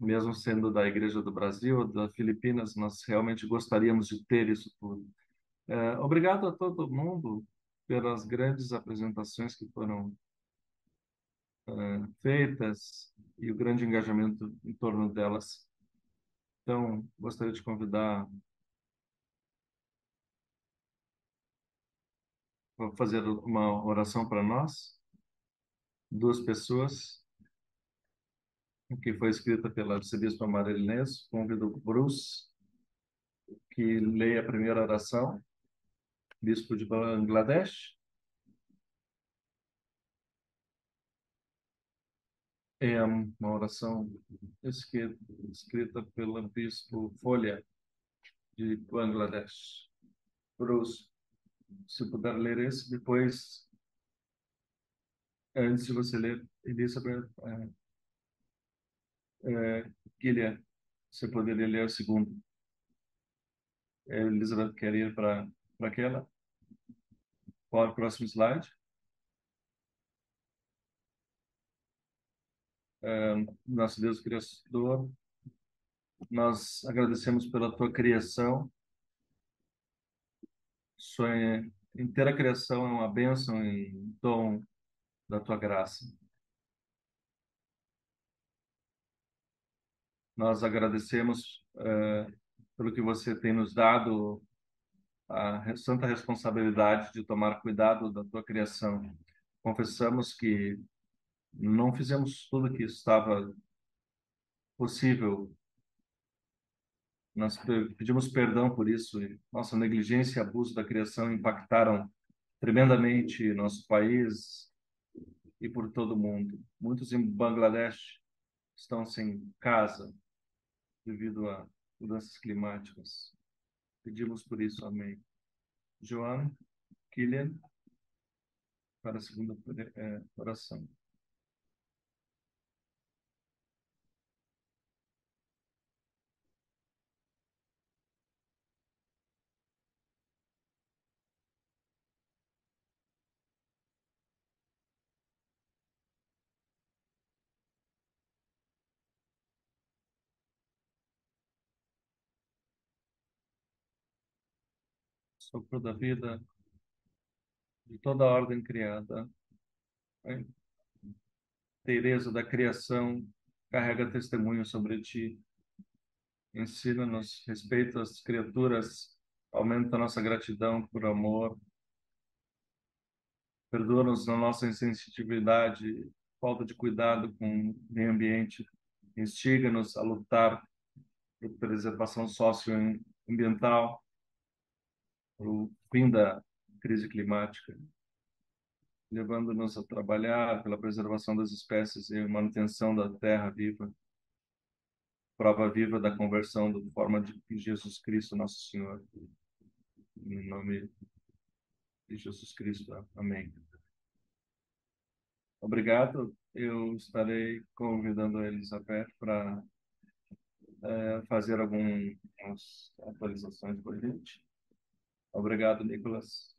Mesmo sendo da Igreja do Brasil, ou da Filipinas, nós realmente gostaríamos de ter isso tudo. Obrigado a todo mundo pelas grandes apresentações que foram feitas e o grande engajamento em torno delas. Então, gostaria de convidar para fazer uma oração para nós, duas pessoas, que foi escrita pela arcebispa Maria Inês. Convido o Bruce, que leia a primeira oração, bispo de Bangladesh. É uma oração escrita pelo bispo Folha, de Bangladesh. Bruce, se puder ler esse, depois, antes de você ler, Elizabeth, Guilherme, você poderia ler o segundo. Elizabeth quer ir para aquela. Qual é o próximo slide? Nosso Deus Criador, nós agradecemos pela tua criação. Sua inteira criação é uma bênção e um dom da tua graça. Nós agradecemos pelo que você tem nos dado a santa responsabilidade de tomar cuidado da tua criação. Confessamos que não fizemos tudo que estava possível. Nós pedimos perdão por isso. E nossa negligência e abuso da criação impactaram tremendamente nosso país e por todo o mundo. Muitos em Bangladesh estão sem casa devido a mudanças climáticas. Pedimos por isso, amém. Joan, Killian, para a segunda oração. Sopro da vida de toda a ordem criada. A inteireza da criação carrega testemunho sobre ti. Ensina-nos respeito às criaturas, aumenta nossa gratidão por amor, perdoa-nos na nossa insensitividade, falta de cuidado com o meio ambiente, instiga-nos a lutar por preservação socioambiental, o fim da crise climática, levando-nos a trabalhar pela preservação das espécies e manutenção da terra viva, prova viva da conversão da forma de Jesus Cristo, nosso Senhor. Em nome de Jesus Cristo. Amém. Obrigado. Eu estarei convidando a Elizabeth para fazer algumas atualizações por gente. Obrigado, Nicolas.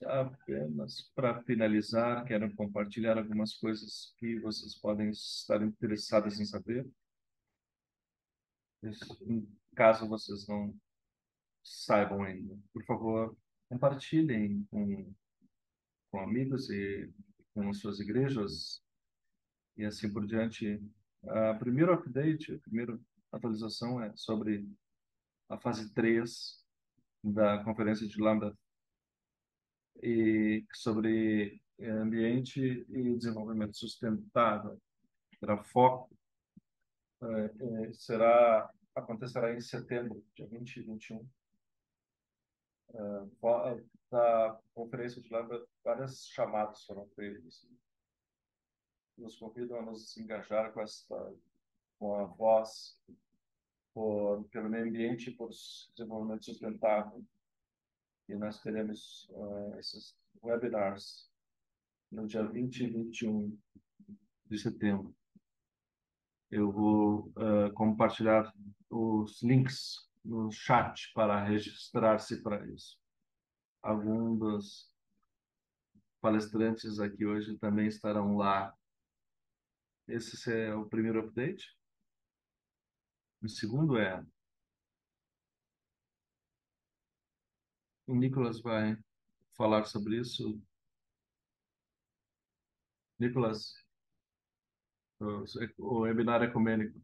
Apenas para finalizar, quero compartilhar algumas coisas que vocês podem estar interessados em saber. Caso vocês não saibam ainda, por favor, compartilhem com amigos e com suas igrejas e assim por diante. A primeiro update, a primeira atualização é sobre a fase 3 da Conferência de Lambda e sobre ambiente e desenvolvimento sustentável. Terá foco, acontecerá em setembro, dia 20 e 21. Da Conferência de Lambda, vários chamados foram feitos. Nos convidam a nos engajar com a voz pelo meio ambiente e por desenvolvimento sustentável. E nós teremos esses webinars no dia 20 e 21 de setembro. Eu vou compartilhar os links no chat para registrar-se para isso. Alguns dos palestrantes aqui hoje também estarão lá. Esse é o primeiro update. O segundo é, o Nicolas vai falar sobre isso. Nicolas, o webinar ecumênico.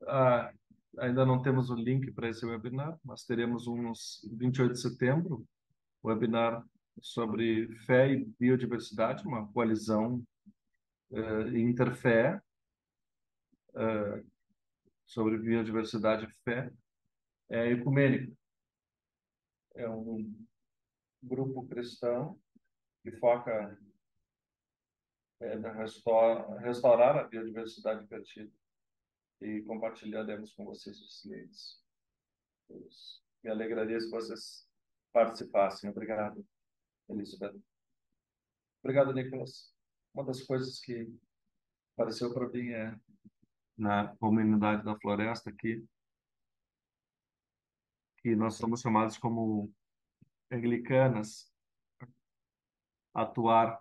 Ah, ainda não temos o link para esse webinar, mas teremos uns 28 de setembro, webinar sobre fé e biodiversidade, uma coalizão interfé sobre biodiversidade e fé. É ecumênico, é um grupo cristão que foca restaurar a biodiversidade perdida e compartilharemos com vocês os links. Me alegraria se vocês participassem. Obrigado, Elizabeth. Obrigado, Nicolas. Uma das coisas que apareceu para mim é na comunidade da floresta aqui, que nós somos chamados como anglicanas a atuar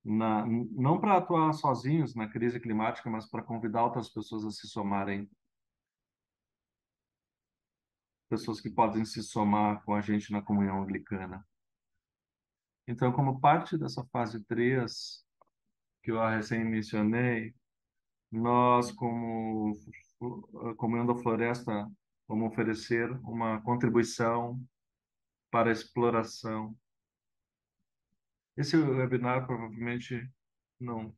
não para atuar sozinhos na crise climática, mas para convidar outras pessoas a se somarem, pessoas que podem se somar com a gente na comunhão anglicana. Então, como parte dessa fase 3 que eu recém mencionei, nós, como Comunhão da Floresta, vamos oferecer uma contribuição para a exploração. Esse webinar provavelmente não.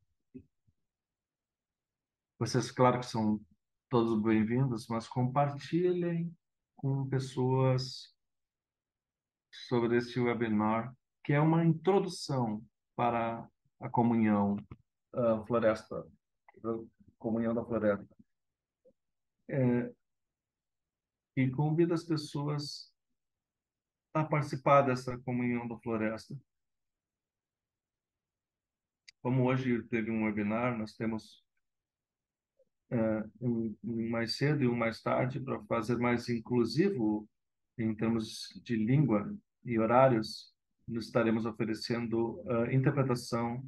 Vocês, claro que são todos bem-vindos, mas compartilhem com pessoas sobre este webinar, que é uma introdução para a comunhão floresta, comunhão da floresta. E convida as pessoas a participar dessa comunhão da floresta. Como hoje teve um webinar, nós temos um mais cedo e um mais tarde para fazer mais inclusivo em termos de língua e horários. Nós estaremos oferecendo interpretação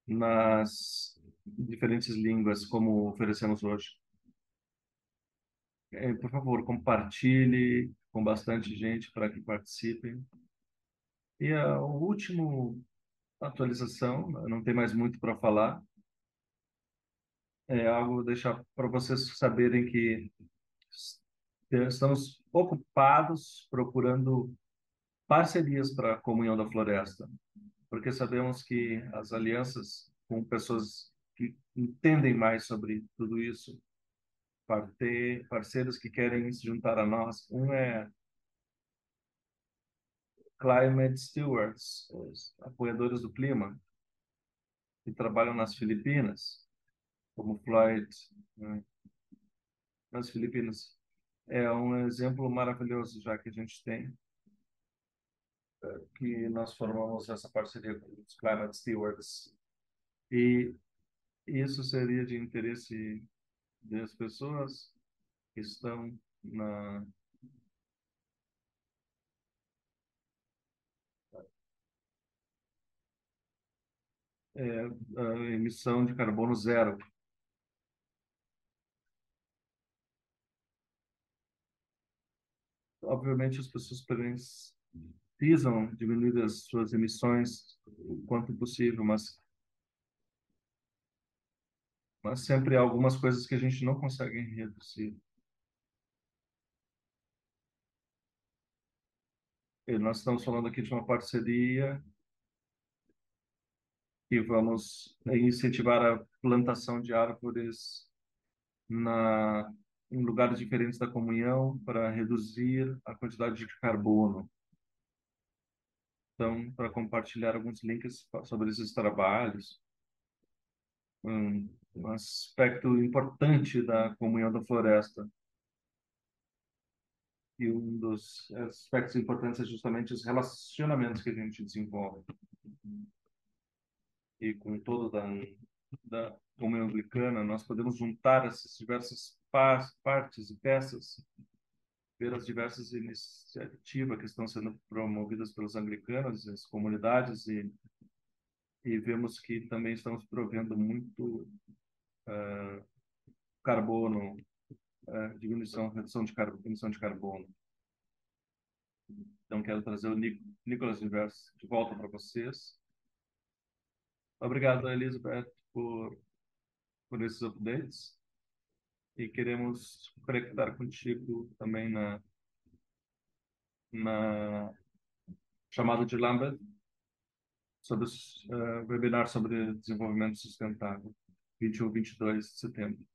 nas diferentes línguas, como oferecemos hoje. Por favor, compartilhe com bastante gente para que participem. E a última atualização, não tem mais muito para falar, é algo deixar para vocês saberem que estamos ocupados procurando parcerias para a comunhão da floresta, porque sabemos que as alianças com pessoas que entendem mais sobre tudo isso, para ter parceiros que querem se juntar a nós. Um é Climate Stewards, os apoiadores do clima, que trabalham nas Filipinas, como Floyd, né, nas Filipinas. É um exemplo maravilhoso, já que a gente tem, que nós formamos essa parceria com os Climate Stewards. E isso seria de interesse das pessoas que estão na a emissão de carbono zero. Obviamente, as pessoas precisam diminuir as suas emissões o quanto possível, mas sempre há algumas coisas que a gente não consegue reduzir. E nós estamos falando aqui de uma parceria e vamos incentivar a plantação de árvores em lugares diferentes da comunhão para reduzir a quantidade de carbono. Então, para compartilhar alguns links sobre esses trabalhos, um aspecto importante da comunhão da floresta. E um dos aspectos importantes é justamente os relacionamentos que a gente desenvolve. E com todo da Comunhão Anglicana, nós podemos juntar essas diversas partes e peças, ver as diversas iniciativas que estão sendo promovidas pelos anglicanos, as comunidades, e vemos que também estamos provendo muito carbono, diminuição, redução de emissão de carbono. Então, quero trazer o Nicolas Inverso de volta para vocês. Obrigado, Elizabeth, por esses updates. E queremos conectar contigo também na chamada de Lambert sobre os webinar sobre desenvolvimento sustentável, 21 e 22 de setembro.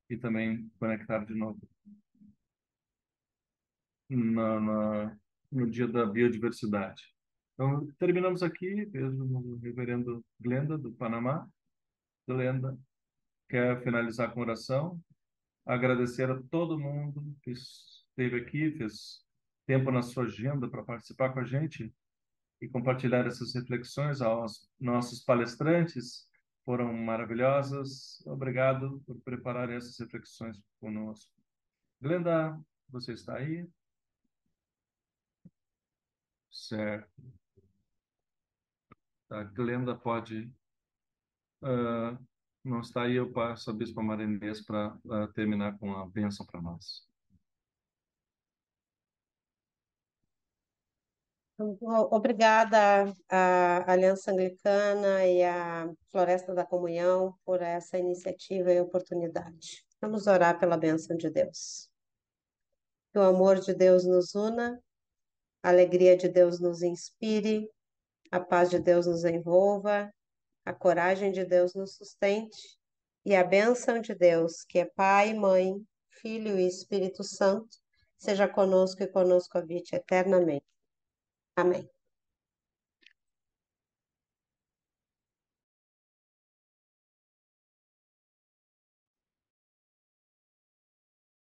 E também conectar de novo na, na, no Dia da Biodiversidade. Então, terminamos aqui. Beijo no reverendo Glenda, do Panamá. Glenda, quer finalizar com oração? Agradecer a todo mundo que esteve aqui, fez tempo na sua agenda para participar com a gente e compartilhar essas reflexões aos nossos palestrantes. Foram maravilhosas. Obrigado por preparar essas reflexões conosco. Glenda, você está aí? Certo. A Glenda pode. ah, não está aí, eu passo a Bispa Marinês para terminar com a bênção para nós. Obrigada à Aliança Anglicana e à Floresta da Comunhão por essa iniciativa e oportunidade. Vamos orar pela bênção de Deus. Que o amor de Deus nos una, a alegria de Deus nos inspire, a paz de Deus nos envolva, a coragem de Deus nos sustente e a bênção de Deus, que é Pai, Mãe, Filho e Espírito Santo, seja conosco e conosco habite eternamente. Amém.